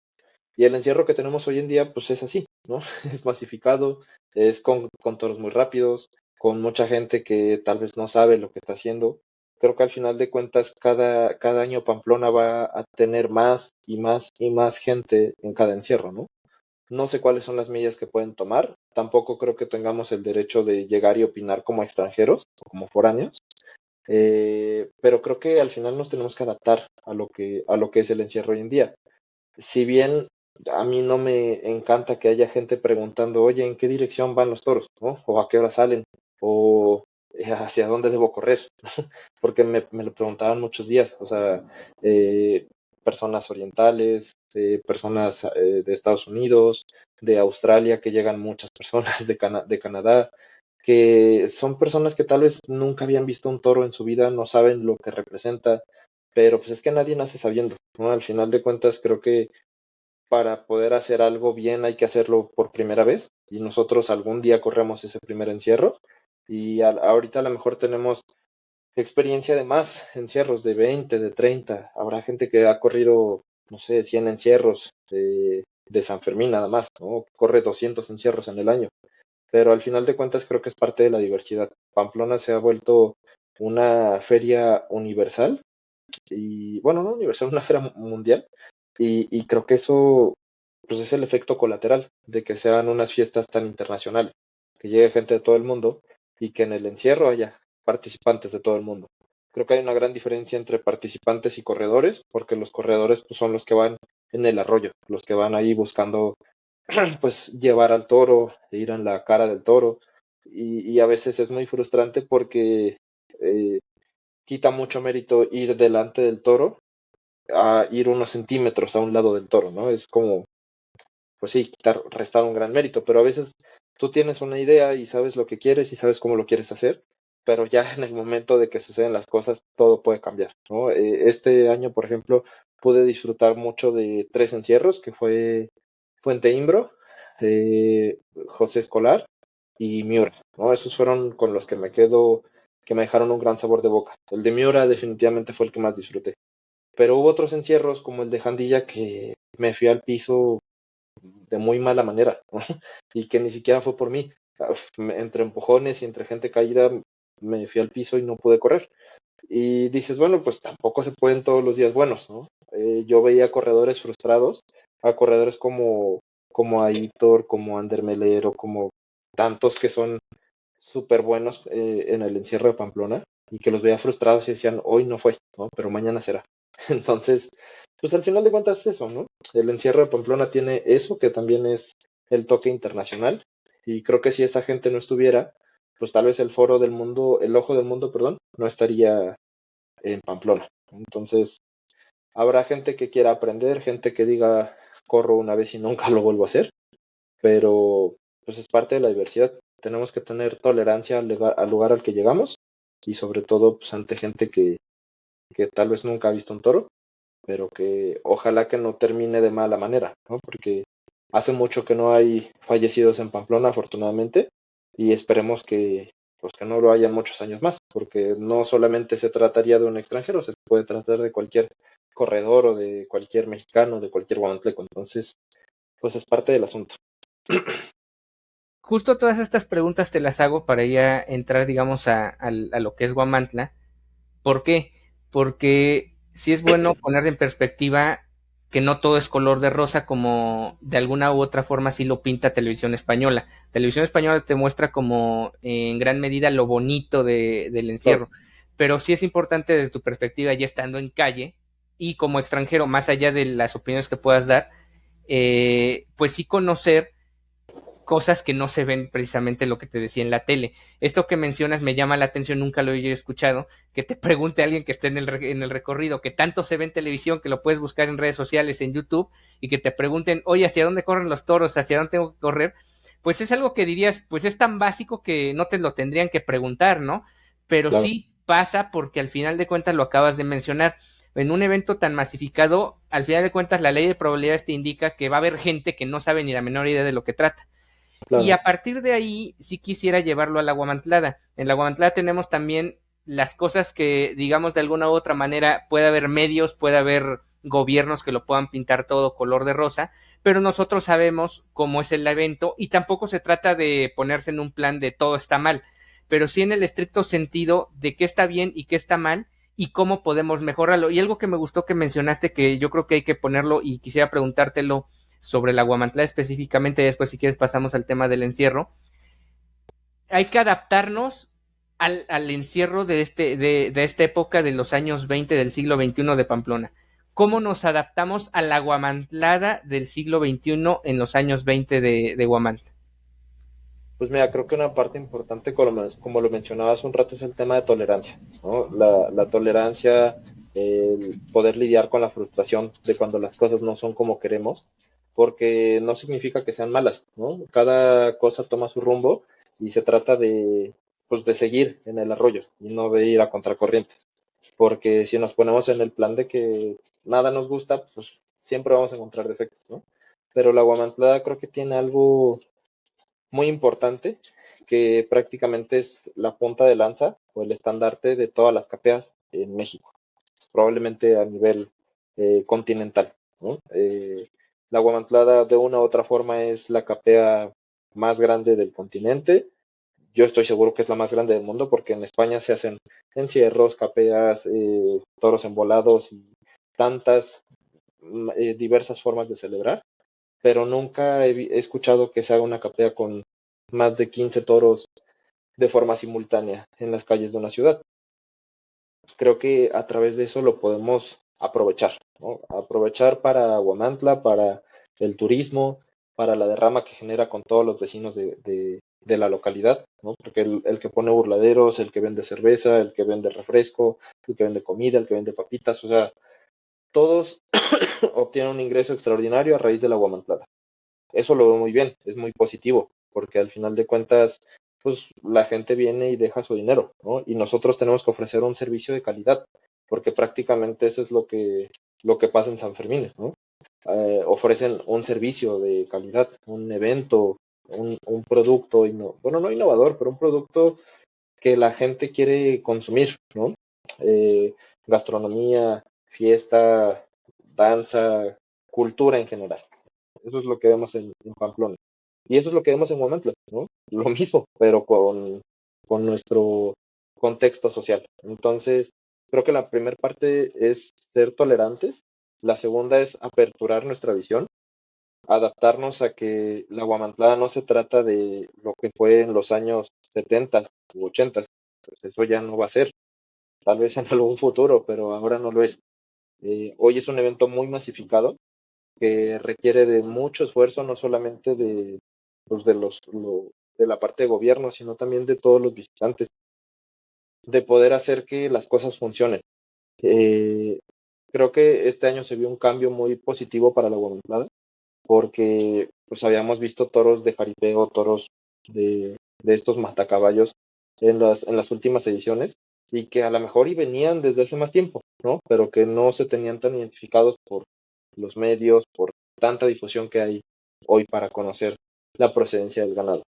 Y el encierro que tenemos hoy en día, pues es así, ¿no? Es masificado, es con toros muy rápidos, con mucha gente que tal vez no sabe lo que está haciendo. Creo que al final de cuentas, cada año Pamplona va a tener más y más y más gente en cada encierro, ¿no? No sé cuáles son las medidas que pueden tomar. Tampoco creo que tengamos el derecho de llegar y opinar como extranjeros o como foráneos. Pero creo que al final nos tenemos que adaptar a lo que es el encierro hoy en día. Si bien a mí no me encanta que haya gente preguntando, oye, ¿en qué dirección van los toros? ¿No? O a qué hora salen, o hacia dónde debo correr, porque me lo preguntaban muchos días, o sea, eh, personas orientales, personas de Estados Unidos, de Australia, que llegan muchas personas de Canadá, que son personas que tal vez nunca habían visto un toro en su vida, no saben lo que representa, pero pues es que nadie nace sabiendo, ¿no? Al final de cuentas creo que para poder hacer algo bien hay que hacerlo por primera vez y nosotros algún día corremos ese primer encierro y ahorita a lo mejor tenemos experiencia de más encierros de 20, de 30. Habrá gente que ha corrido, no sé, 100 encierros de San Fermín nada más, ¿no? Corre 200 encierros en el año, pero al final de cuentas creo que es parte de la diversidad. Pamplona se ha vuelto una feria universal y, bueno, no universal, una feria mundial y creo que eso pues es el efecto colateral de que sean unas fiestas tan internacionales, que llegue gente de todo el mundo y que en el encierro haya participantes de todo el mundo. Creo que hay una gran diferencia entre participantes y corredores, porque los corredores pues, son los que van en el arroyo, los que van ahí buscando pues llevar al toro, e ir en la cara del toro, y a veces es muy frustrante porque eh, quita mucho mérito ir delante del toro a ir unos centímetros a un lado del toro, ¿no? Es como pues sí, restar un gran mérito, pero a veces tú tienes una idea y sabes lo que quieres y sabes cómo lo quieres hacer, pero ya en el momento de que suceden las cosas, todo puede cambiar, ¿no? Este año, por ejemplo, pude disfrutar mucho de tres encierros, que fue Fuente Imbro, José Escolar y Miura, ¿no? Esos fueron con los que me quedo, que me dejaron un gran sabor de boca. El de Miura definitivamente fue el que más disfruté. Pero hubo otros encierros, como el de Jandilla, que me fui al piso de muy mala manera, ¿no? Y que ni siquiera fue por mí. Entre empujones y entre gente caída, me fui al piso y no pude correr. Y dices, bueno, pues tampoco se pueden todos los días buenos, ¿no? Yo veía corredores frustrados, a corredores como Aitor, como Ander Melero, como tantos que son súper buenos en el encierro de Pamplona y que los veía frustrados y decían, hoy no fue, ¿no? Pero mañana será. Entonces, pues al final de cuentas es eso, ¿no? El encierro de Pamplona tiene eso, que también es el toque internacional. Y creo que si esa gente no estuviera, pues tal vez el foro del mundo, el ojo del mundo, perdón, no estaría en Pamplona. Entonces, habrá gente que quiera aprender, gente que diga, corro una vez y nunca lo vuelvo a hacer, pero pues es parte de la diversidad. Tenemos que tener tolerancia al lugar al que llegamos y sobre todo pues, ante gente que tal vez nunca ha visto un toro, pero que ojalá que no termine de mala manera, ¿no? Porque hace mucho que no hay fallecidos en Pamplona, afortunadamente, y esperemos pues que no lo haya muchos años más, porque no solamente se trataría de un extranjero, se puede tratar de cualquier corredor o de cualquier mexicano, de cualquier guamantleco, entonces, pues es parte del asunto. Justo todas estas preguntas te las hago para ya entrar, digamos, a lo que es Guamantla. ¿Por qué? Porque sí es bueno poner en perspectiva que no todo es color de rosa como de alguna u otra forma sí lo pinta Televisión Española. Televisión Española te muestra como en gran medida lo bonito del Claro, encierro, pero sí es importante desde tu perspectiva ya estando en calle y como extranjero, más allá de las opiniones que puedas dar, pues sí conocer cosas que no se ven precisamente lo que te decía en la tele. Esto que mencionas me llama la atención, nunca lo he escuchado, que te pregunte alguien que esté en el recorrido, que tanto se ve en televisión, que lo puedes buscar en redes sociales, en YouTube, y que te pregunten, oye, ¿hacia dónde corren los toros? ¿Hacia dónde tengo que correr? Pues es algo que dirías, pues es tan básico que no te lo tendrían que preguntar, ¿no? Pero claro, sí pasa porque al final de cuentas lo acabas de mencionar. En un evento tan masificado, al final de cuentas la ley de probabilidades te indica que va a haber gente que no sabe ni la menor idea de lo que trata. Y claro, a partir de ahí, sí quisiera llevarlo a la Guamantlada. En la Guamantlada tenemos también las cosas que, digamos, de alguna u otra manera, puede haber medios, puede haber gobiernos que lo puedan pintar todo color de rosa, pero nosotros sabemos cómo es el evento y tampoco se trata de ponerse en un plan de todo está mal, pero sí en el estricto sentido de qué está bien y qué está mal y cómo podemos mejorarlo. Y algo que me gustó que mencionaste, que yo creo que hay que ponerlo y quisiera preguntártelo sobre la Guamantlada específicamente, después si quieres pasamos al tema del encierro, hay que adaptarnos al encierro de esta época de los años 20 del siglo XXI de Pamplona. ¿Cómo nos adaptamos a la Guamantlada del siglo XXI en los años 20 de Guamantla? pues mira, creo que una parte importante, como lo mencionaba hace un rato, es el tema de tolerancia, ¿no? La tolerancia, el poder lidiar con la frustración de cuando las cosas no son como queremos, porque no significa que sean malas, ¿no? Cada cosa toma su rumbo y se trata pues, de seguir en el arroyo y no de ir a contracorriente, porque si nos ponemos en el plan de que nada nos gusta, pues siempre vamos a encontrar defectos, ¿no? Pero la guamantlada creo que tiene algo muy importante, que prácticamente es la punta de lanza o el estandarte de todas las capeas en México, probablemente a nivel continental, ¿no? La Guamantlada de una u otra forma es la capea más grande del continente. Yo estoy seguro que es la más grande del mundo porque en España se hacen encierros, capeas, toros embolados y tantas diversas formas de celebrar, pero nunca he escuchado que se haga una capea con más de 15 toros de forma simultánea en las calles de una ciudad. Creo que a través de eso lo podemos aprovechar, ¿no? Aprovechar para Huamantla, para el turismo, para la derrama que genera con todos los vecinos de la localidad, ¿no? Porque el que pone burladeros, el que vende cerveza, el que vende refresco, el que vende comida, el que vende papitas, o sea, todos obtienen un ingreso extraordinario a raíz de la guamantlada. eso lo veo muy bien, es muy positivo, porque al final de cuentas, pues la gente viene y deja su dinero, ¿no? Y nosotros tenemos que ofrecer un servicio de calidad, porque prácticamente eso es lo que pasa en San Fermín, ¿no? Ofrecen un servicio de calidad, un evento, un producto, bueno, no innovador, pero un producto que la gente quiere consumir, ¿no? Eh, Gastronomía, fiesta, danza, cultura en general. Eso es lo que vemos en Pamplona. Y eso es lo que vemos en Huamantla, ¿no? Lo mismo, pero con nuestro contexto social. Entonces, creo que la primera parte es ser tolerantes, la segunda es aperturar nuestra visión, adaptarnos a que la Huamantlada no se trata de lo que fue en los años 70 u 80, pues eso ya no va a ser, tal vez en algún futuro, pero ahora no lo es. Hoy es un evento muy masificado que requiere de mucho esfuerzo, no solamente pues de la parte de gobierno, sino también de todos los visitantes, de poder hacer que las cosas funcionen. Eh, Creo que este año se vio un cambio muy positivo para la Guadalajara, porque pues habíamos visto toros de jaripeo, toros de estos matacaballos en las últimas ediciones, y que a lo mejor y venían desde hace más tiempo, ¿no? Pero que no se tenían tan identificados por los medios, por tanta difusión que hay hoy para conocer la procedencia del ganado.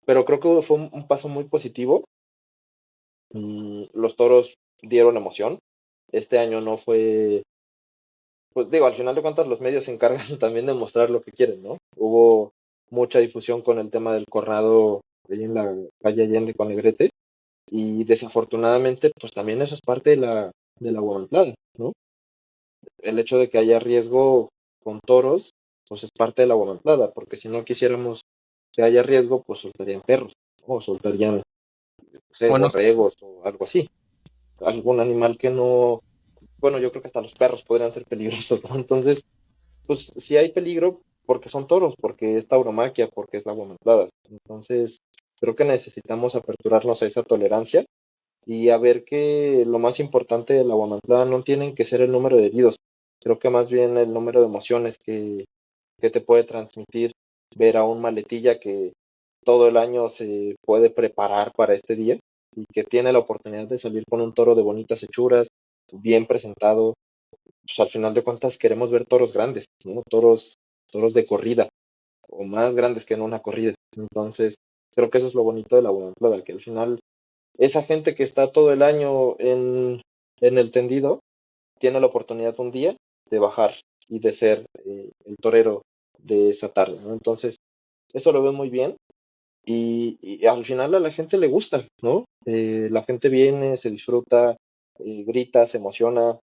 Pero creo que fue un paso muy positivo. Los toros dieron emoción. Este año no fue, pues digo, al final de cuentas los medios se encargan también de mostrar lo que quieren, ¿no? Hubo mucha difusión con el tema del corrado ahí en la calle Allende con Negrete, y desafortunadamente pues también eso es parte de la voluntad, ¿no? El hecho de que haya riesgo con toros pues es parte de la voluntad, porque si no quisiéramos que haya riesgo pues soltarían perros, ¿no? O soltarían, no sé, Bueno, borregos o algo así, algún animal que no, bueno, yo creo que hasta los perros podrían ser peligrosos, ¿no? Entonces, pues si hay peligro, porque son toros, porque es tauromaquia, porque es la guamantlada. Entonces, creo que necesitamos aperturarnos a esa tolerancia y a ver que lo más importante de la guamantlada no tienen que ser el número de heridos. Creo que más bien el número de emociones que te puede transmitir ver a un maletilla que todo el año se puede preparar para este día y que tiene la oportunidad de salir con un toro de bonitas hechuras, bien presentado. Pues al final de cuentas queremos ver toros grandes, ¿no? Toros de corrida, o más grandes que en una corrida. Entonces, creo que eso es lo bonito de la Guadalajara, que al final esa gente que está todo el año en el tendido tiene la oportunidad un día de bajar y de ser el torero de esa tarde, ¿no? Entonces, eso lo veo muy bien y al final a la gente le gusta, ¿no? La gente viene, se disfruta, grita, se emociona,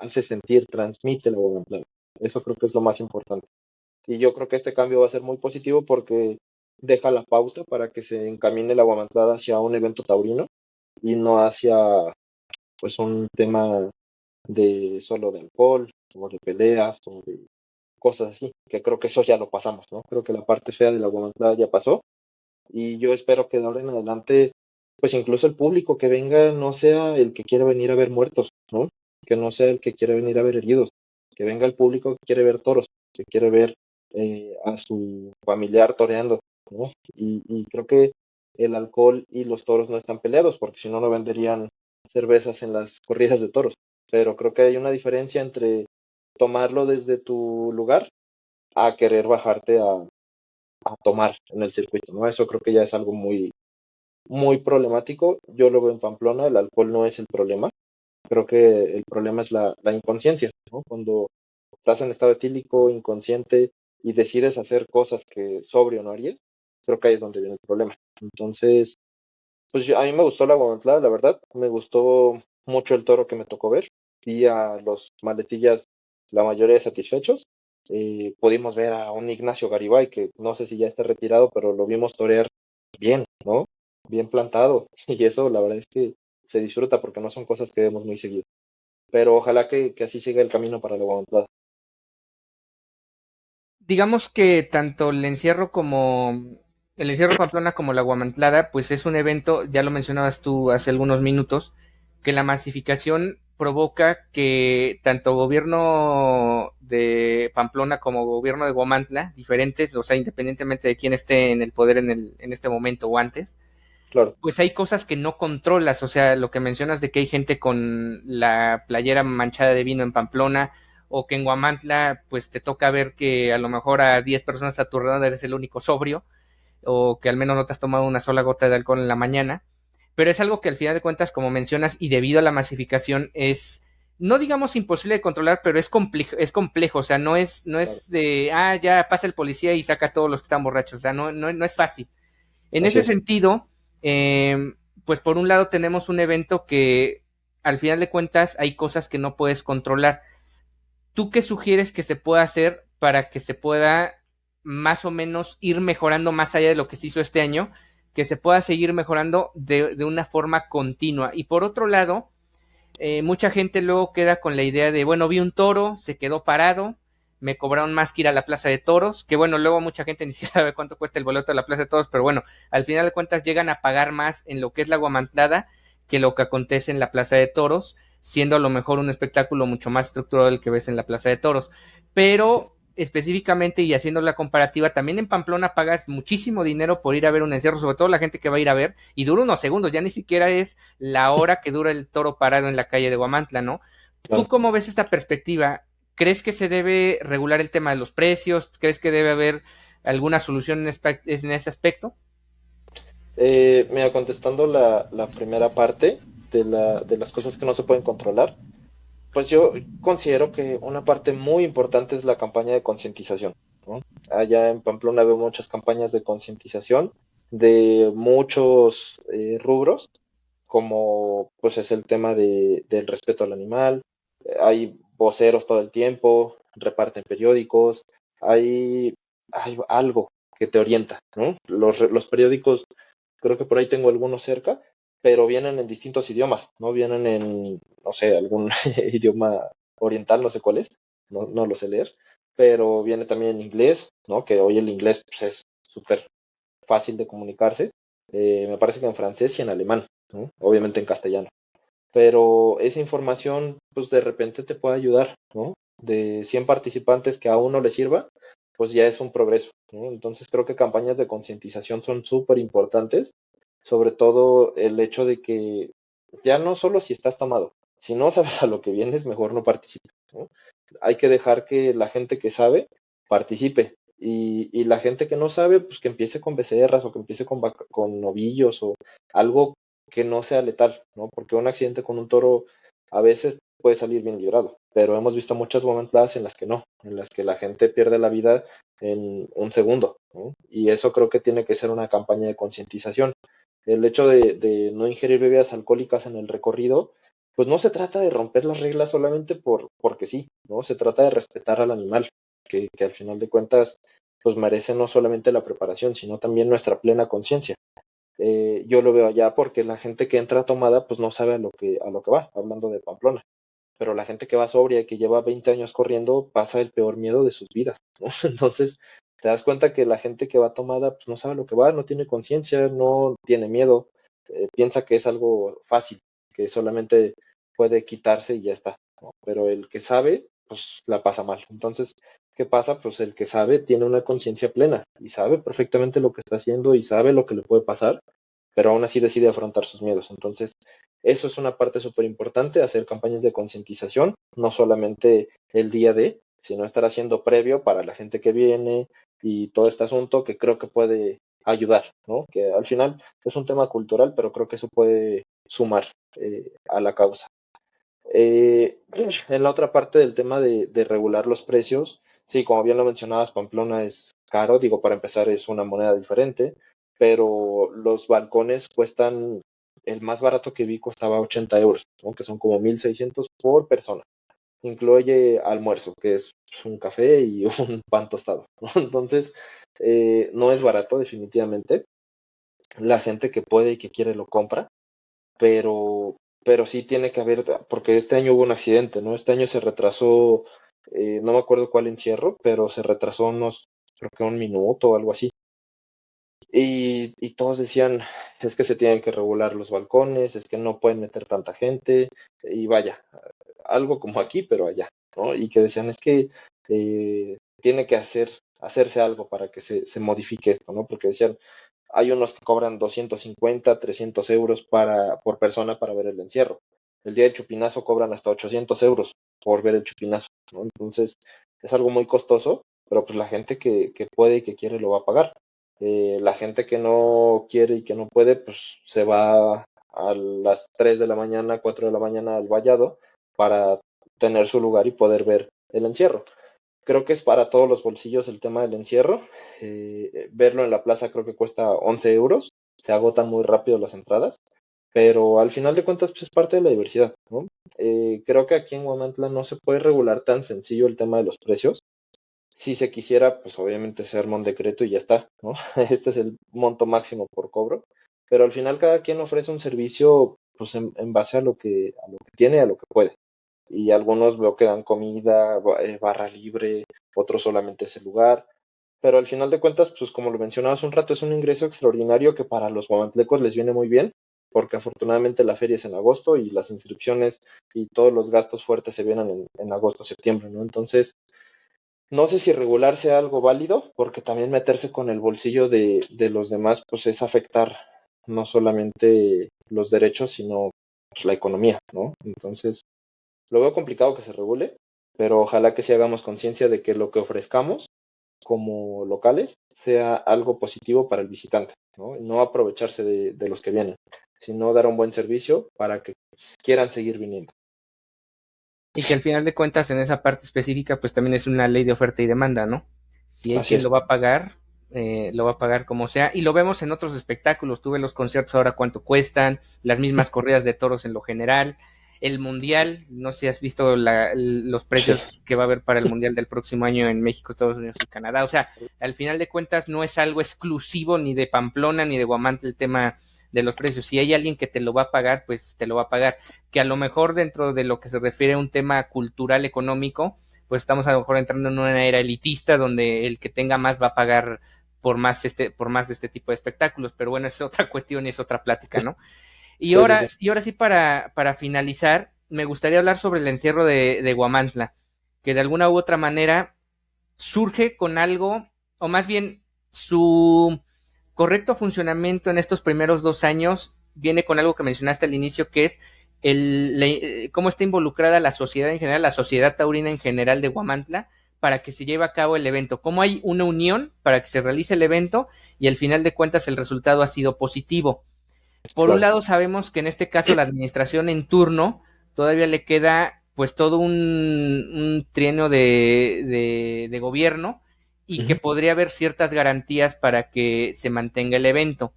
hace sentir, transmite la voluntad. Eso creo que es lo más importante. Y yo creo que este cambio va a ser muy positivo porque deja la pauta para que se encamine la guamantada hacia un evento taurino y no hacia pues un tema de solo de alcohol o de peleas o de cosas así, que creo que eso ya lo pasamos, ¿no? Creo que la parte fea de la guamantada ya pasó y yo espero que de ahora en adelante pues incluso el público que venga no sea el que quiere venir a ver muertos, ¿no? Que no sea el que quiere venir a ver heridos, que venga el público que quiere ver toros, que quiere ver a su familiar toreando, ¿no? Y creo que el alcohol y los toros no están peleados, porque si no, no venderían cervezas en las corridas de toros. Pero creo que hay una diferencia entre tomarlo desde tu lugar a querer bajarte a tomar en el circuito, ¿no? Eso creo que ya es algo muy problemático. Yo lo veo en Pamplona, el alcohol no es el problema. Creo que el problema es la inconsciencia, ¿no? Cuando estás en estado etílico, inconsciente y decides hacer cosas que sobrio no harías, creo que ahí es donde viene el problema. Entonces, pues a mí me gustó la Guamantla, la verdad, me gustó mucho el toro que me tocó ver. Vi a los maletillas, la mayoría satisfechos. Pudimos ver a un Ignacio Garibay, que no sé si ya está retirado, pero lo vimos torear bien, ¿no? Bien plantado. Y eso, la verdad es que se disfruta porque no son cosas que vemos muy seguido. Pero ojalá que así siga el camino para la Guamantla. digamos que tanto el encierro Pamplona como la Guamantlada, pues es un evento, ya lo mencionabas tú hace algunos minutos, que la masificación provoca que tanto gobierno de Pamplona como gobierno de Guamantla, diferentes, o sea, independientemente de quién esté en el poder en este momento o antes, Claro, pues hay cosas que no controlas, o sea, lo que mencionas de que hay gente con la playera manchada de vino en Pamplona, o que en Guamantla, pues te toca ver que a lo mejor a 10 personas a tu alrededor eres el único sobrio, o que al menos no te has tomado una sola gota de alcohol en la mañana, pero es algo que al final de cuentas, como mencionas, y debido a la masificación, es, no digamos imposible de controlar, pero es complejo, o sea, no claro. es de, ya pasa el policía y saca a todos los que están borrachos, o sea, no es fácil. En Así ese es. sentido, pues por un lado tenemos un evento que al final de cuentas hay cosas que no puedes controlar. ¿Tú qué sugieres que se pueda hacer para que se pueda más o menos ir mejorando más allá de lo que se hizo este año, que se pueda seguir mejorando de una forma continua? Y por otro lado, mucha gente luego queda con la idea de, bueno, vi un toro, se quedó parado, me cobraron más que ir a la Plaza de Toros, que bueno, luego mucha gente ni siquiera sabe cuánto cuesta el boleto de la Plaza de Toros, pero bueno, al final de cuentas llegan a pagar más en lo que es la guamantlada que lo que acontece en la Plaza de Toros, siendo a lo mejor un espectáculo mucho más estructurado del que ves en la Plaza de Toros. Sí. Pero específicamente y haciendo la comparativa, también en Pamplona pagas muchísimo dinero por ir a ver un encierro, sobre todo la gente que va a ir a ver, y dura unos segundos, ya ni siquiera es la hora que dura el toro parado en la calle de Guamantla, ¿no? ¿Tú Claro. cómo ves esta perspectiva? ¿Crees que se debe regular el tema de los precios? ¿Crees que debe haber alguna solución en ese aspecto? Mira, contestando la primera parte de las cosas que no se pueden controlar, pues yo considero que una parte muy importante es la campaña de concientización, ¿no? Allá en Pamplona veo muchas campañas de concientización de muchos rubros, como pues es el tema del respeto al animal. Hay voceros todo el tiempo, reparten periódicos, hay, hay algo que te orienta, ¿no? Los periódicos, creo que por ahí tengo algunos cerca, pero vienen en distintos idiomas, no vienen en, no sé, algún idioma oriental, no sé cuál es, no lo sé leer, pero viene también en inglés, ¿no? Que hoy el inglés pues, es súper fácil de comunicarse. Me parece que en francés y en alemán, ¿no? Obviamente en castellano. Pero esa información, pues de repente te puede ayudar, ¿no? De 100 participantes que a uno le sirva, pues ya es un progreso, ¿no? Entonces creo que campañas de concientización son súper importantes, sobre todo el hecho de que ya no solo si estás tomado, si no sabes a lo que vienes, mejor no participes, ¿no? Hay que dejar que la gente que sabe participe y la gente que no sabe, pues que empiece con becerras o que empiece con novillos o algo que no sea letal, ¿no? Porque un accidente con un toro a veces puede salir bien librado, pero hemos visto muchas momentadas en las que no, en las que la gente pierde la vida en un segundo, ¿no? Y eso creo que tiene que ser una campaña de concientización. El hecho de no ingerir bebidas alcohólicas en el recorrido, pues no se trata de romper las reglas solamente porque sí, ¿no? Se trata de respetar al animal, que al final de cuentas, pues merece no solamente la preparación, sino también nuestra plena conciencia. Yo lo veo allá porque la gente que entra tomada, pues no sabe a lo que va, hablando de Pamplona. Pero la gente que va sobria y que lleva 20 años corriendo pasa el peor miedo de sus vidas, ¿no? Entonces, te das cuenta que la gente que va tomada, pues no sabe a lo que va, no tiene conciencia, no tiene miedo, piensa que es algo fácil, que solamente puede quitarse y ya está, ¿no? Pero el que sabe, pues la pasa mal. Entonces, ¿qué pasa? Pues el que sabe tiene una conciencia plena y sabe perfectamente lo que está haciendo y sabe lo que le puede pasar, pero aún así decide afrontar sus miedos. Entonces, eso es una parte súper importante, hacer campañas de concientización, no solamente el día de, sino estar haciendo previo para la gente que viene y todo este asunto que creo que puede ayudar, ¿no? Que al final es un tema cultural, pero creo que eso puede sumar a la causa. En la otra parte del tema de regular los precios, sí, como bien lo mencionabas, Pamplona es caro, digo, para empezar es una moneda diferente, pero los balcones cuestan, el más barato que vi costaba 80 euros, ¿no? Que son como 1.600 por persona. Incluye almuerzo, que es un café y un pan tostado, ¿no? Entonces, no es barato definitivamente. La gente que puede y que quiere lo compra, pero, pero sí tiene que haber, porque este año hubo un accidente, ¿no? Este año se retrasó, no me acuerdo cuál encierro, pero se retrasó unos, creo que un minuto o algo así. y todos decían, es que se tienen que regular los balcones, es que no pueden meter tanta gente, y vaya, algo como aquí, pero allá, ¿no? Y que decían, es que tiene que hacerse algo para que se modifique esto, ¿no? Porque decían, hay unos que cobran 250, 300 euros por persona para ver el encierro. El día de chupinazo cobran hasta 800 euros por ver el chupinazo, ¿no? Entonces, es algo muy costoso, pero pues la gente que puede y que quiere lo va a pagar. La gente que no quiere y que no puede, pues se va a las 3 de la mañana, 4 de la mañana al vallado para tener su lugar y poder ver el encierro. Creo que es para todos los bolsillos el tema del encierro. Verlo en la plaza creo que cuesta 11 euros. Se agotan muy rápido las entradas. Pero al final de cuentas pues, es parte de la diversidad, ¿no? Creo que aquí en Huamantla no se puede regular tan sencillo el tema de los precios. Si se quisiera, pues obviamente se arma un decreto y ya está, ¿no? Este es el monto máximo por cobro. Pero al final cada quien ofrece un servicio pues en base a lo que tiene, a lo que puede. Y algunos veo que dan comida, barra libre, otros solamente ese lugar. Pero al final de cuentas, pues como lo mencionabas un rato, es un ingreso extraordinario que para los guamantlecos les viene muy bien, porque afortunadamente la feria es en agosto y las inscripciones y todos los gastos fuertes se vienen en agosto, septiembre, ¿no? Entonces, no sé si regular sea algo válido, porque también meterse con el bolsillo de los demás, pues es afectar no solamente los derechos, sino pues, la economía, ¿no? Entonces, lo veo complicado que se regule, pero ojalá que sí hagamos conciencia de que lo que ofrezcamos como locales sea algo positivo para el visitante, ¿no? Y no aprovecharse de los que vienen, sino dar un buen servicio para que quieran seguir viniendo. Y que al final de cuentas en esa parte específica pues también es una ley de oferta y demanda, ¿no? Si hay Así quien es. lo va a pagar como sea. Y lo vemos en otros espectáculos. Tú ves los conciertos ahora cuánto cuestan, las mismas corridas de toros en lo general. El mundial, no sé si has visto los Sí, precios que va a haber para el mundial del próximo año en México, Estados Unidos y Canadá. O sea, al final de cuentas no es algo exclusivo ni de Pamplona ni de Guamantla el tema de los precios. Si hay alguien que te lo va a pagar, pues te lo va a pagar. Que a lo mejor dentro de lo que se refiere a un tema cultural económico, pues estamos a lo mejor entrando en una era elitista donde el que tenga más va a pagar por más de este tipo de espectáculos, pero bueno, es otra cuestión y es otra plática, ¿no? sí, sí, sí. Y ahora sí, para finalizar, me gustaría hablar sobre el encierro de Guamantla, que de alguna u otra manera surge con algo, o más bien su correcto funcionamiento en estos primeros 2 años viene con algo que mencionaste al inicio, que es cómo está involucrada la sociedad en general, la sociedad taurina en general de Guamantla, para que se lleve a cabo el evento. Cómo hay una unión para que se realice el evento y al final de cuentas el resultado ha sido positivo. Por un Claro. lado, sabemos que en este caso la administración en turno todavía le queda pues todo un trienio de gobierno y que Ujú. podría haber ciertas garantías para que se mantenga el evento.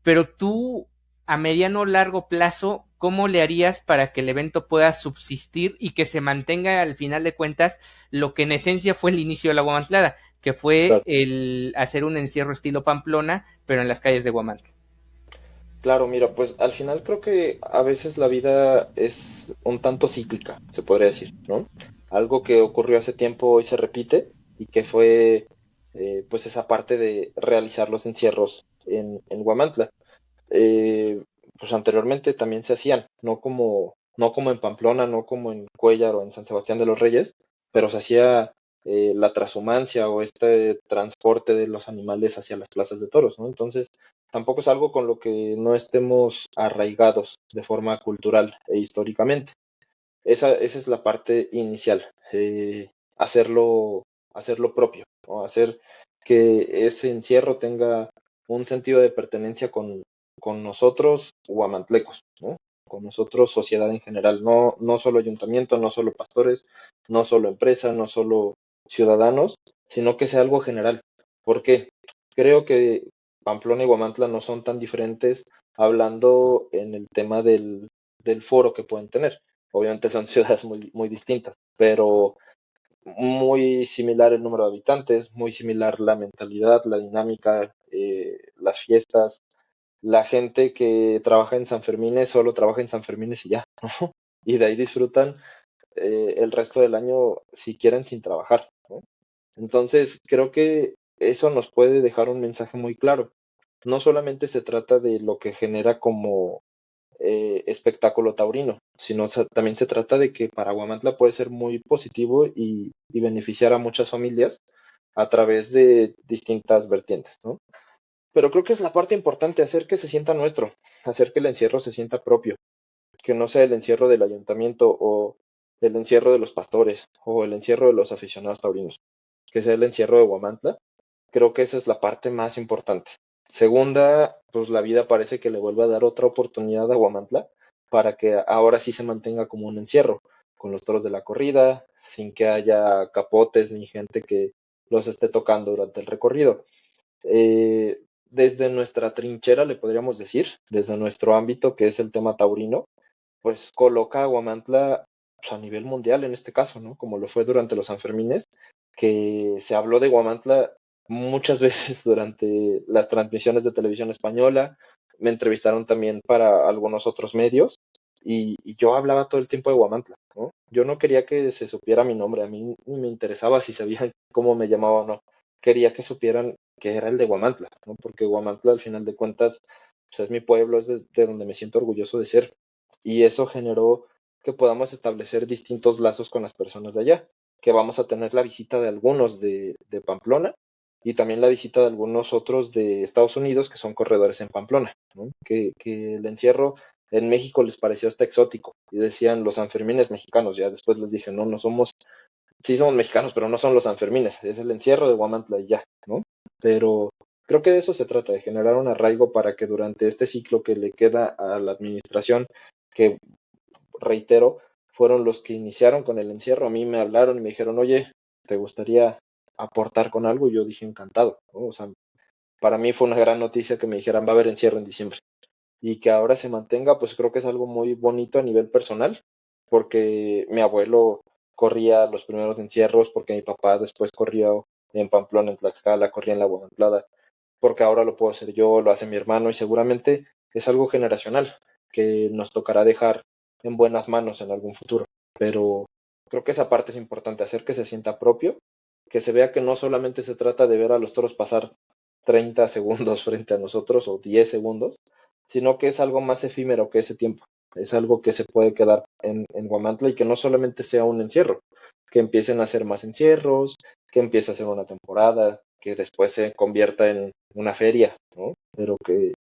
Pero tú, a mediano o largo plazo, ¿cómo le harías para que el evento pueda subsistir y que se mantenga al final de cuentas lo que en esencia fue el inicio de la Guamantlada, que fue Claro. el hacer un encierro estilo Pamplona, pero en las calles de Guamantla? Claro, mira, pues al final creo que a veces la vida es un tanto cíclica, se podría decir, ¿no? Algo que ocurrió hace tiempo hoy se repite y que fue pues esa parte de realizar los encierros en Huamantla. Eh, pues anteriormente también se hacían, no como en Pamplona, no como en Cuéllar o en San Sebastián de los Reyes, pero se hacía la transhumancia o este transporte de los animales hacia las plazas de toros, ¿no? Entonces, tampoco es algo con lo que no estemos arraigados de forma cultural e históricamente. Esa es la parte inicial, hacerlo propio, ¿no? Hacer que ese encierro tenga un sentido de pertenencia con nosotros huamantlecos, ¿no? Con nosotros sociedad en general, no solo ayuntamiento, no solo pastores, no solo empresa, no solo ciudadanos, sino que sea algo general. ¿Por qué? Creo que Pamplona y Huamantla no son tan diferentes hablando en el tema del foro que pueden tener. Obviamente son ciudades muy distintas, pero muy similar el número de habitantes, muy similar la mentalidad, la dinámica, las fiestas. La gente que trabaja en San Fermines solo trabaja en San Fermines y ya, ¿no? Y de ahí disfrutan el resto del año si quieren sin trabajar, ¿no? Entonces, creo que eso nos puede dejar un mensaje muy claro. no solamente se trata de lo que genera como espectáculo taurino, sino también se trata de que para Huamantla puede ser muy positivo y beneficiar a muchas familias a través de distintas vertientes, ¿no? Pero creo que es la parte importante, hacer que se sienta nuestro, hacer que el encierro se sienta propio, que no sea el encierro del ayuntamiento o el encierro de los pastores o el encierro de los aficionados taurinos, que sea el encierro de Huamantla. Creo que esa es la parte más importante. Segunda, pues la vida parece que le vuelve a dar otra oportunidad a Huamantla para que ahora sí se mantenga como un encierro, con los toros de la corrida, sin que haya capotes ni gente que los esté tocando durante el recorrido. Desde nuestra trinchera, le podríamos decir, desde nuestro ámbito, que es el tema taurino, pues coloca a Huamantla pues, a nivel mundial en este caso, ¿no? Como lo fue durante los Sanfermines, que se habló de Huamantla muchas veces durante las transmisiones de televisión española, me entrevistaron también para algunos otros medios y yo hablaba todo el tiempo de Huamantla, ¿no? Yo no quería que se supiera mi nombre, a mí ni me interesaba si sabían cómo me llamaba o no, quería que supieran que era el de Huamantla, ¿no? Porque Huamantla al final de cuentas pues, es mi pueblo, es de donde me siento orgulloso de ser y eso generó que podamos establecer distintos lazos con las personas de allá, que vamos a tener la visita de algunos de Pamplona y también la visita de algunos otros de Estados Unidos que son corredores en Pamplona, ¿no? Que el encierro en México les pareció hasta exótico y decían los Sanfermines mexicanos, ya después les dije, no, no somos, sí somos mexicanos, pero no son los Sanfermines, es el encierro de Huamantla y ya, ¿no? Pero creo que de eso se trata, de generar un arraigo para que durante este ciclo que le queda a la administración, que reitero, fueron los que iniciaron con el encierro. A mí me hablaron y me dijeron, oye, ¿te gustaría aportar con algo? Y yo dije, encantado, ¿no? O sea, para mí fue una gran noticia que me dijeran, va a haber encierro en diciembre. Y que ahora se mantenga, pues creo que es algo muy bonito a nivel personal, porque mi abuelo corría los primeros encierros, porque mi papá después corrió en Pamplona, en Tlaxcala, corría en la Guadalajara, porque ahora lo puedo hacer yo, lo hace mi hermano y seguramente es algo generacional que nos tocará dejar en buenas manos en algún futuro. Pero creo que esa parte es importante, hacer que se sienta propio, que se vea que no solamente se trata de ver a los toros pasar 30 segundos frente a nosotros o 10 segundos, sino que es algo más efímero que ese tiempo. Es algo que se puede quedar en Guamantla y que no solamente sea un encierro, que empiecen a hacer más encierros, que empiece a ser una temporada, que después se convierta en una feria, ¿no? Pero que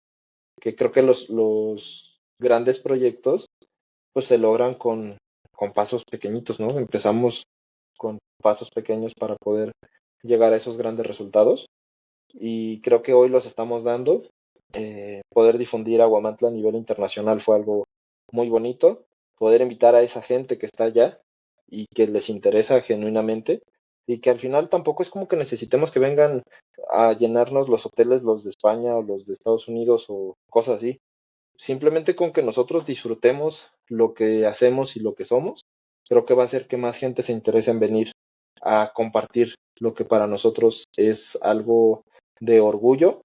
creo que los grandes proyectos pues se logran con pasos pequeñitos, ¿no? Empezamos con pasos pequeños para poder llegar a esos grandes resultados y creo que hoy los estamos dando. Poder difundir Aguamantla a nivel internacional fue algo muy bonito. Poder invitar a esa gente que está allá y que les interesa genuinamente y que al final tampoco es como que necesitemos que vengan a llenarnos los hoteles, los de España o los de Estados Unidos o cosas así. Simplemente con que nosotros disfrutemos lo que hacemos y lo que somos, creo que va a hacer que más gente se interese en venir a compartir lo que para nosotros es algo de orgullo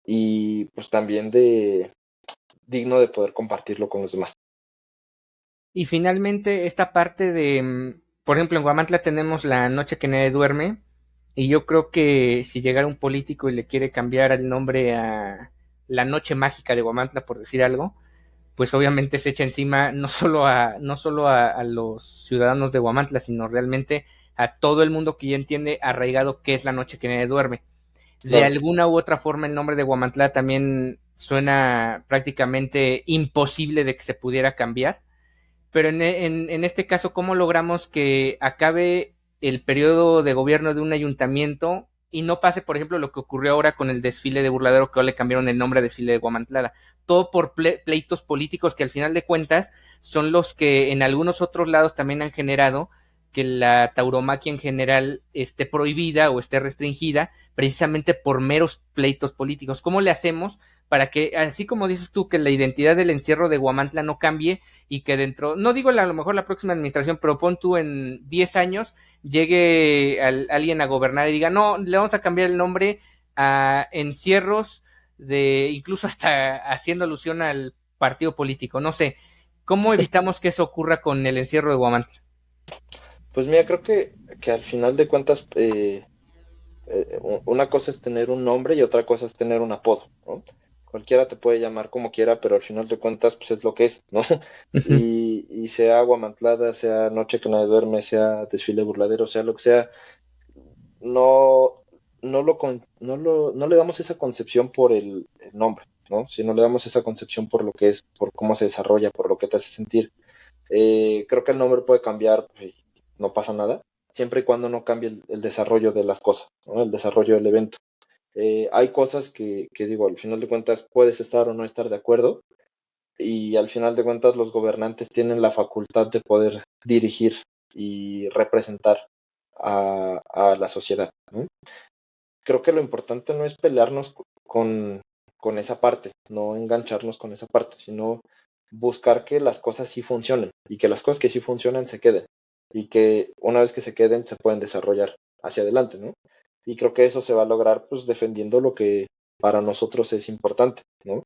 y pues también de digno de poder compartirlo con los demás. Y finalmente, esta parte de, por ejemplo, en Guamantla tenemos la noche que nadie duerme, y yo creo que si llegara un político y le quiere cambiar el nombre a la noche mágica de Guamantla, por decir algo, pues obviamente se echa encima no solo a los ciudadanos de Guamantla, sino realmente a todo el mundo que ya entiende arraigado qué es la noche que nadie duerme. De Claro. alguna u otra forma el nombre de Guamantla también suena prácticamente imposible de que se pudiera cambiar, pero en este caso, ¿cómo logramos que acabe el periodo de gobierno de un ayuntamiento y no pase, por ejemplo, lo que ocurrió ahora con el desfile de Burladero, que ahora le cambiaron el nombre a desfile de Guamantlada? Todo por pleitos políticos que al final de cuentas son los que en algunos otros lados también han generado que la tauromaquia en general esté prohibida o esté restringida precisamente por meros pleitos políticos. ¿Cómo le hacemos para que, así como dices tú, que la identidad del encierro de Guamantla no cambie y que dentro, no digo a lo mejor la próxima administración, pero pon tú en 10 años, llegue alguien a gobernar y diga, no, le vamos a cambiar el nombre a encierros de, incluso hasta haciendo alusión al partido político, no sé, ¿cómo evitamos que eso ocurra con el encierro de Guamantla? Pues mira, creo que al final de cuentas Una cosa es tener un nombre y otra cosa es tener un apodo, ¿no? Cualquiera te puede llamar como quiera, pero al final de cuentas, pues es lo que es, ¿no? Ujú. Y sea agua mantlada, sea noche que nadie duerme, sea desfile burladero, sea lo que sea, no, no le damos esa concepción por el nombre, ¿no? Sino le damos esa concepción por lo que es, por cómo se desarrolla, por lo que te hace sentir. Creo que el nombre puede cambiar, no pasa nada, siempre y cuando no cambie el desarrollo de las cosas, ¿no? El desarrollo del evento. Hay cosas que digo, al final de cuentas puedes estar o no estar de acuerdo y al final de cuentas los gobernantes tienen la facultad de poder dirigir y representar a la sociedad, ¿no? Creo que lo importante no es pelearnos con esa parte, no engancharnos con esa parte, sino buscar que las cosas sí funcionen y que las cosas que sí funcionan se queden y que una vez que se queden se pueden desarrollar hacia adelante, ¿no? Y creo que eso se va a lograr pues defendiendo lo que para nosotros es importante, ¿no?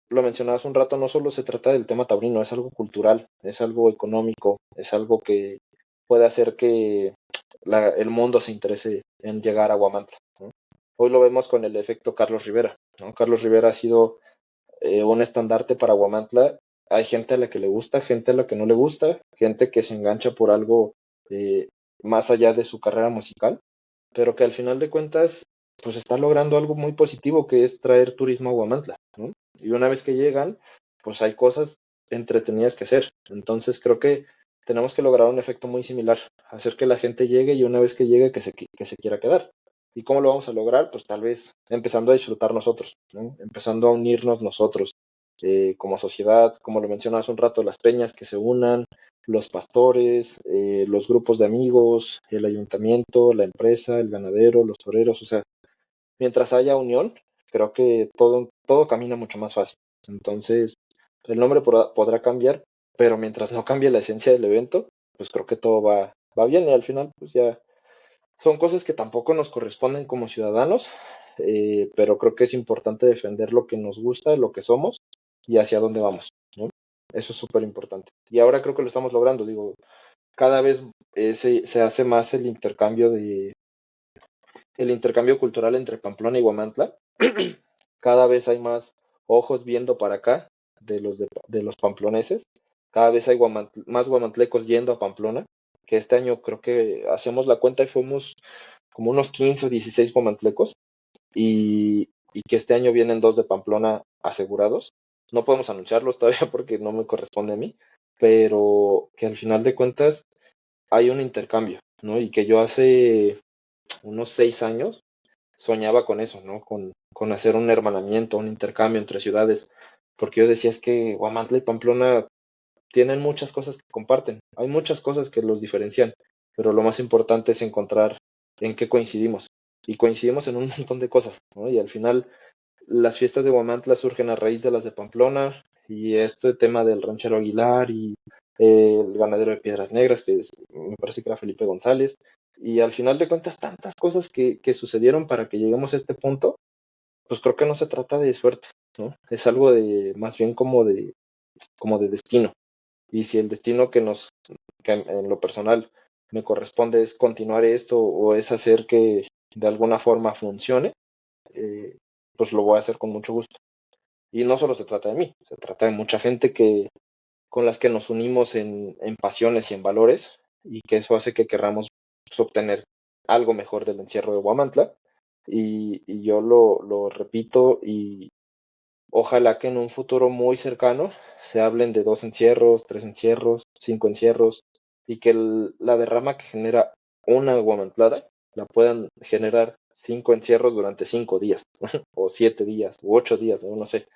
Lo mencionabas un rato, no solo se trata del tema taurino, es algo cultural, es algo económico, es algo que puede hacer que el mundo se interese en llegar a Huamantla, ¿no? Hoy lo vemos con el efecto Carlos Rivera, ¿no? Carlos Rivera ha sido un estandarte para Huamantla. Hay gente a la que le gusta, gente a la que no le gusta, gente que se engancha por algo eh, más allá de su carrera musical, pero que al final de cuentas pues está logrando algo muy positivo que es traer turismo a Huamantla, ¿no? Y una vez que llegan, pues hay cosas entretenidas que hacer. Entonces creo que tenemos que lograr un efecto muy similar, hacer que la gente llegue y una vez que llegue que se quiera quedar. ¿Y cómo lo vamos a lograr? Pues tal vez empezando a disfrutar nosotros, ¿no? Empezando a unirnos nosotros como sociedad, como lo mencionaba hace un rato, las peñas que se unan, los pastores, los grupos de amigos, el ayuntamiento, la empresa, el ganadero, los toreros, o sea, mientras haya unión, creo que todo camina mucho más fácil. Entonces, el nombre podrá cambiar, pero mientras no cambie la esencia del evento, pues creo que todo va bien y al final, pues ya son cosas que tampoco nos corresponden como ciudadanos, pero creo que es importante defender lo que nos gusta, lo que somos y hacia dónde vamos, ¿no? Eso es súper importante. Y ahora creo que lo estamos logrando, digo, cada vez se hace más el intercambio cultural entre Pamplona y Huamantla. Cada vez hay más ojos viendo para acá de los pamploneses. Cada vez hay más guamantlecos yendo a Pamplona, que este año creo que hacemos la cuenta y fuimos como unos 15 o 16 guamantlecos y que este año vienen dos de Pamplona asegurados. No podemos anunciarlos todavía porque no me corresponde a mí, pero que al final de cuentas hay un intercambio, ¿no? Y que yo hace unos 6 años soñaba con eso, ¿no? Con hacer un hermanamiento, un intercambio entre ciudades, porque yo decía es que Guamantla y Pamplona tienen muchas cosas que comparten, hay muchas cosas que los diferencian, pero lo más importante es encontrar en qué coincidimos. Y coincidimos en un montón de cosas, ¿no? Y al final las fiestas de Guamantla surgen a raíz de las de Pamplona y este tema del ranchero Aguilar y el ganadero de Piedras Negras, me parece que era Felipe González. Y al final de cuentas, tantas cosas que sucedieron para que lleguemos a este punto, pues creo que no se trata de suerte, ¿no? Es algo de, más bien como de destino. Y si el destino que en lo personal me corresponde es continuar esto o es hacer que de alguna forma funcione, eh, pues lo voy a hacer con mucho gusto. Y no solo se trata de mí, se trata de mucha gente con las que nos unimos en pasiones y en valores, y que eso hace que querramos pues, obtener algo mejor del encierro de Huamantla. Y yo lo repito, y ojalá que en un futuro muy cercano se hablen de 2 encierros, 3 encierros, 5 encierros, y que la derrama que genera una guamantlada la puedan generar 5 encierros durante 5 días, o 7 días, u 8 días, no sé.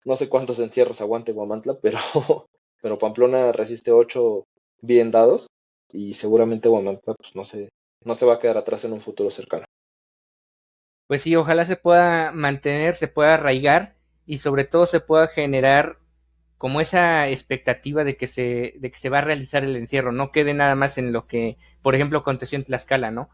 No sé cuántos encierros aguante Guamantla, pero, pero Pamplona resiste 8 bien dados y seguramente Guamantla pues, no se va a quedar atrás en un futuro cercano. Pues sí, ojalá se pueda mantener, se pueda arraigar y sobre todo se pueda generar como esa expectativa de que se va a realizar el encierro, no quede nada más en lo que, por ejemplo, aconteció en Tlaxcala, ¿no?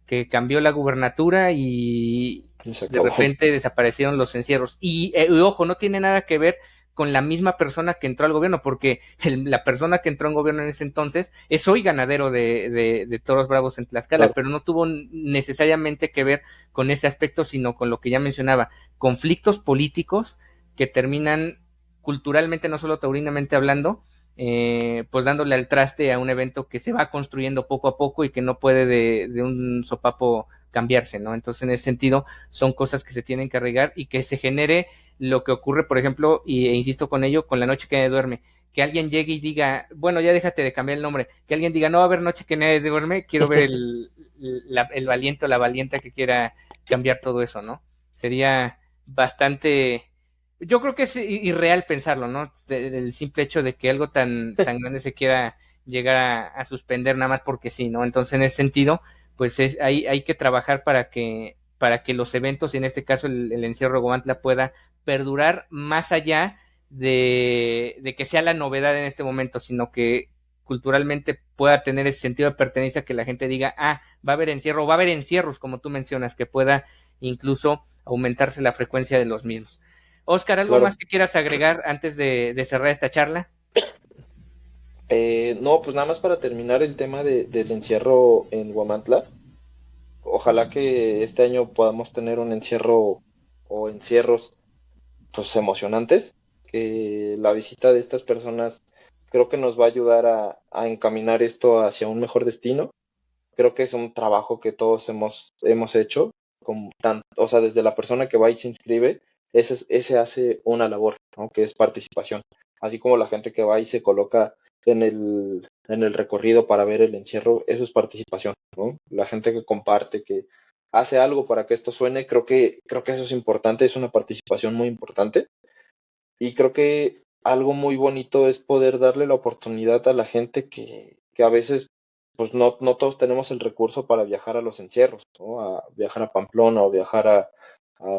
Que cambió la gubernatura y Y se de acabó. repente desaparecieron los encierros. Y ojo, no tiene nada que ver con la misma persona que entró al gobierno, porque la persona que entró en gobierno en ese entonces es hoy ganadero de toros bravos en Tlaxcala, claro, pero no tuvo necesariamente que ver con ese aspecto, sino con lo que ya mencionaba, conflictos políticos que terminan culturalmente, no solo taurinamente hablando, pues dándole al traste a un evento que se va construyendo poco a poco y que no puede de un sopapo cambiarse, ¿no? Entonces, en ese sentido, son cosas que se tienen que arreglar y que se genere lo que ocurre, por ejemplo, e insisto con ello, con la noche que nadie duerme, que alguien llegue y diga, bueno, ya déjate de cambiar el nombre, que alguien diga, no va a haber noche que nadie duerme, quiero ver el valiente o la valienta que quiera cambiar todo eso, ¿no? Sería bastante, yo creo que es irreal pensarlo, ¿no? El simple hecho de que algo tan grande se quiera llegar a suspender nada más porque sí, ¿no? Entonces, en ese sentido, pues hay que trabajar para que los eventos, y en este caso el encierro Guamantla, pueda perdurar más allá de que sea la novedad en este momento, sino que culturalmente pueda tener ese sentido de pertenencia, que la gente diga, ah, va a haber encierro, va a haber encierros, como tú mencionas, que pueda incluso aumentarse la frecuencia de los mismos. Oscar, ¿algo más claro. que quieras agregar antes de cerrar esta charla? No, pues nada más para terminar el tema del encierro en Huamantla. Ojalá que este año podamos tener un encierro o encierros pues emocionantes, que la visita de estas personas creo que nos va a ayudar a encaminar esto hacia un mejor destino. Creo que es un trabajo que todos hemos hecho, o sea, desde la persona que va y se inscribe, ese hace una labor, ¿no? Que es participación. Así como la gente que va y se coloca en el recorrido para ver el encierro, eso es participación, ¿no? La gente que comparte, que hace algo para que esto suene, creo que eso es importante, es una participación muy importante. Y creo que algo muy bonito es poder darle la oportunidad a la gente que a veces, pues no todos tenemos el recurso para viajar a los encierros, ¿no? A viajar a Pamplona o viajar a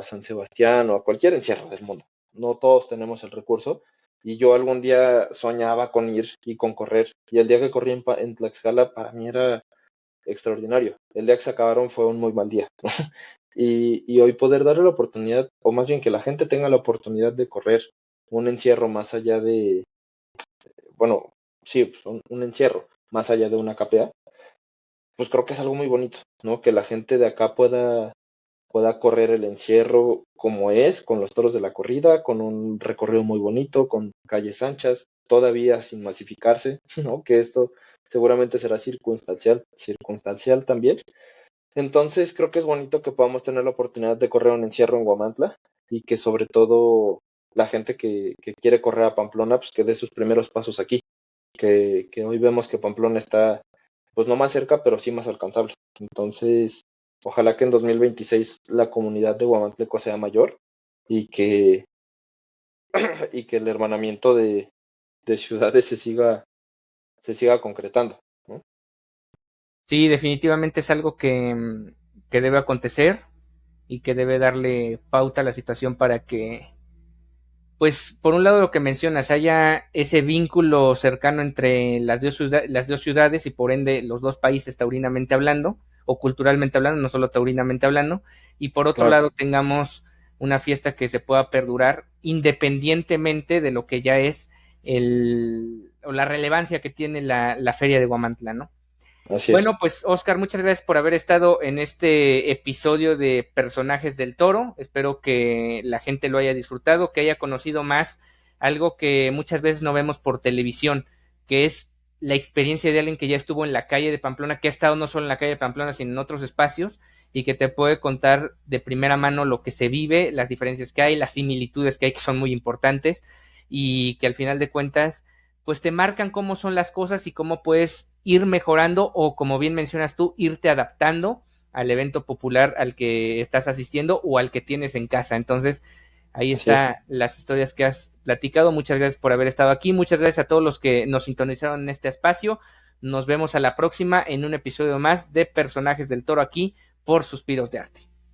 San Sebastián o a cualquier encierro del mundo. No todos tenemos el recurso. Y yo algún día soñaba con ir y con correr. Y el día que corrí en Tlaxcala para mí era extraordinario. El día que se acabaron fue un muy mal día. Y hoy poder darle la oportunidad, o más bien que la gente tenga la oportunidad de correr un encierro más allá de, bueno, sí, pues un encierro más allá de una KPA, pues creo que es algo muy bonito, ¿no? Que la gente de acá pueda correr el encierro como es, con los toros de la corrida, con un recorrido muy bonito, con calles anchas, todavía sin masificarse, ¿no? Que esto seguramente será circunstancial también. Entonces creo que es bonito que podamos tener la oportunidad de correr un encierro en Guamantla y que sobre todo la gente que quiere correr a Pamplona, pues que dé sus primeros pasos aquí, que hoy vemos que Pamplona está, pues no más cerca, pero sí más alcanzable. Entonces, ojalá que en 2026 la comunidad de Guamantleco sea mayor y que, y que el hermanamiento de ciudades se siga concretando, ¿no? Sí, definitivamente es algo que debe acontecer y que debe darle pauta a la situación para que, pues, por un lado lo que mencionas, haya ese vínculo cercano entre las dos ciudades y por ende los dos países taurinamente hablando, o culturalmente hablando, no solo taurinamente hablando, y por otro Claro, lado tengamos una fiesta que se pueda perdurar independientemente de lo que ya es o la relevancia que tiene la feria de Guamantla, ¿no? así es. Bueno, pues Oscar, muchas gracias por haber estado en este episodio de Personajes del Toro. Espero que la gente lo haya disfrutado, que haya conocido más algo que muchas veces no vemos por televisión, que es la experiencia de alguien que ya estuvo en la calle de Pamplona, que ha estado no solo en la calle de Pamplona, sino en otros espacios, y que te puede contar de primera mano lo que se vive, las diferencias que hay, las similitudes que hay, que son muy importantes, y que al final de cuentas pues te marcan cómo son las cosas y cómo puedes ir mejorando o, como bien mencionas tú, irte adaptando al evento popular al que estás asistiendo o al que tienes en casa. Entonces, ahí Así es. están las historias que has platicado. Muchas gracias por haber estado aquí. Muchas gracias a todos los que nos sintonizaron en este espacio. Nos vemos a la próxima en un episodio más de Personajes del Toro aquí por Suspiros de Arte.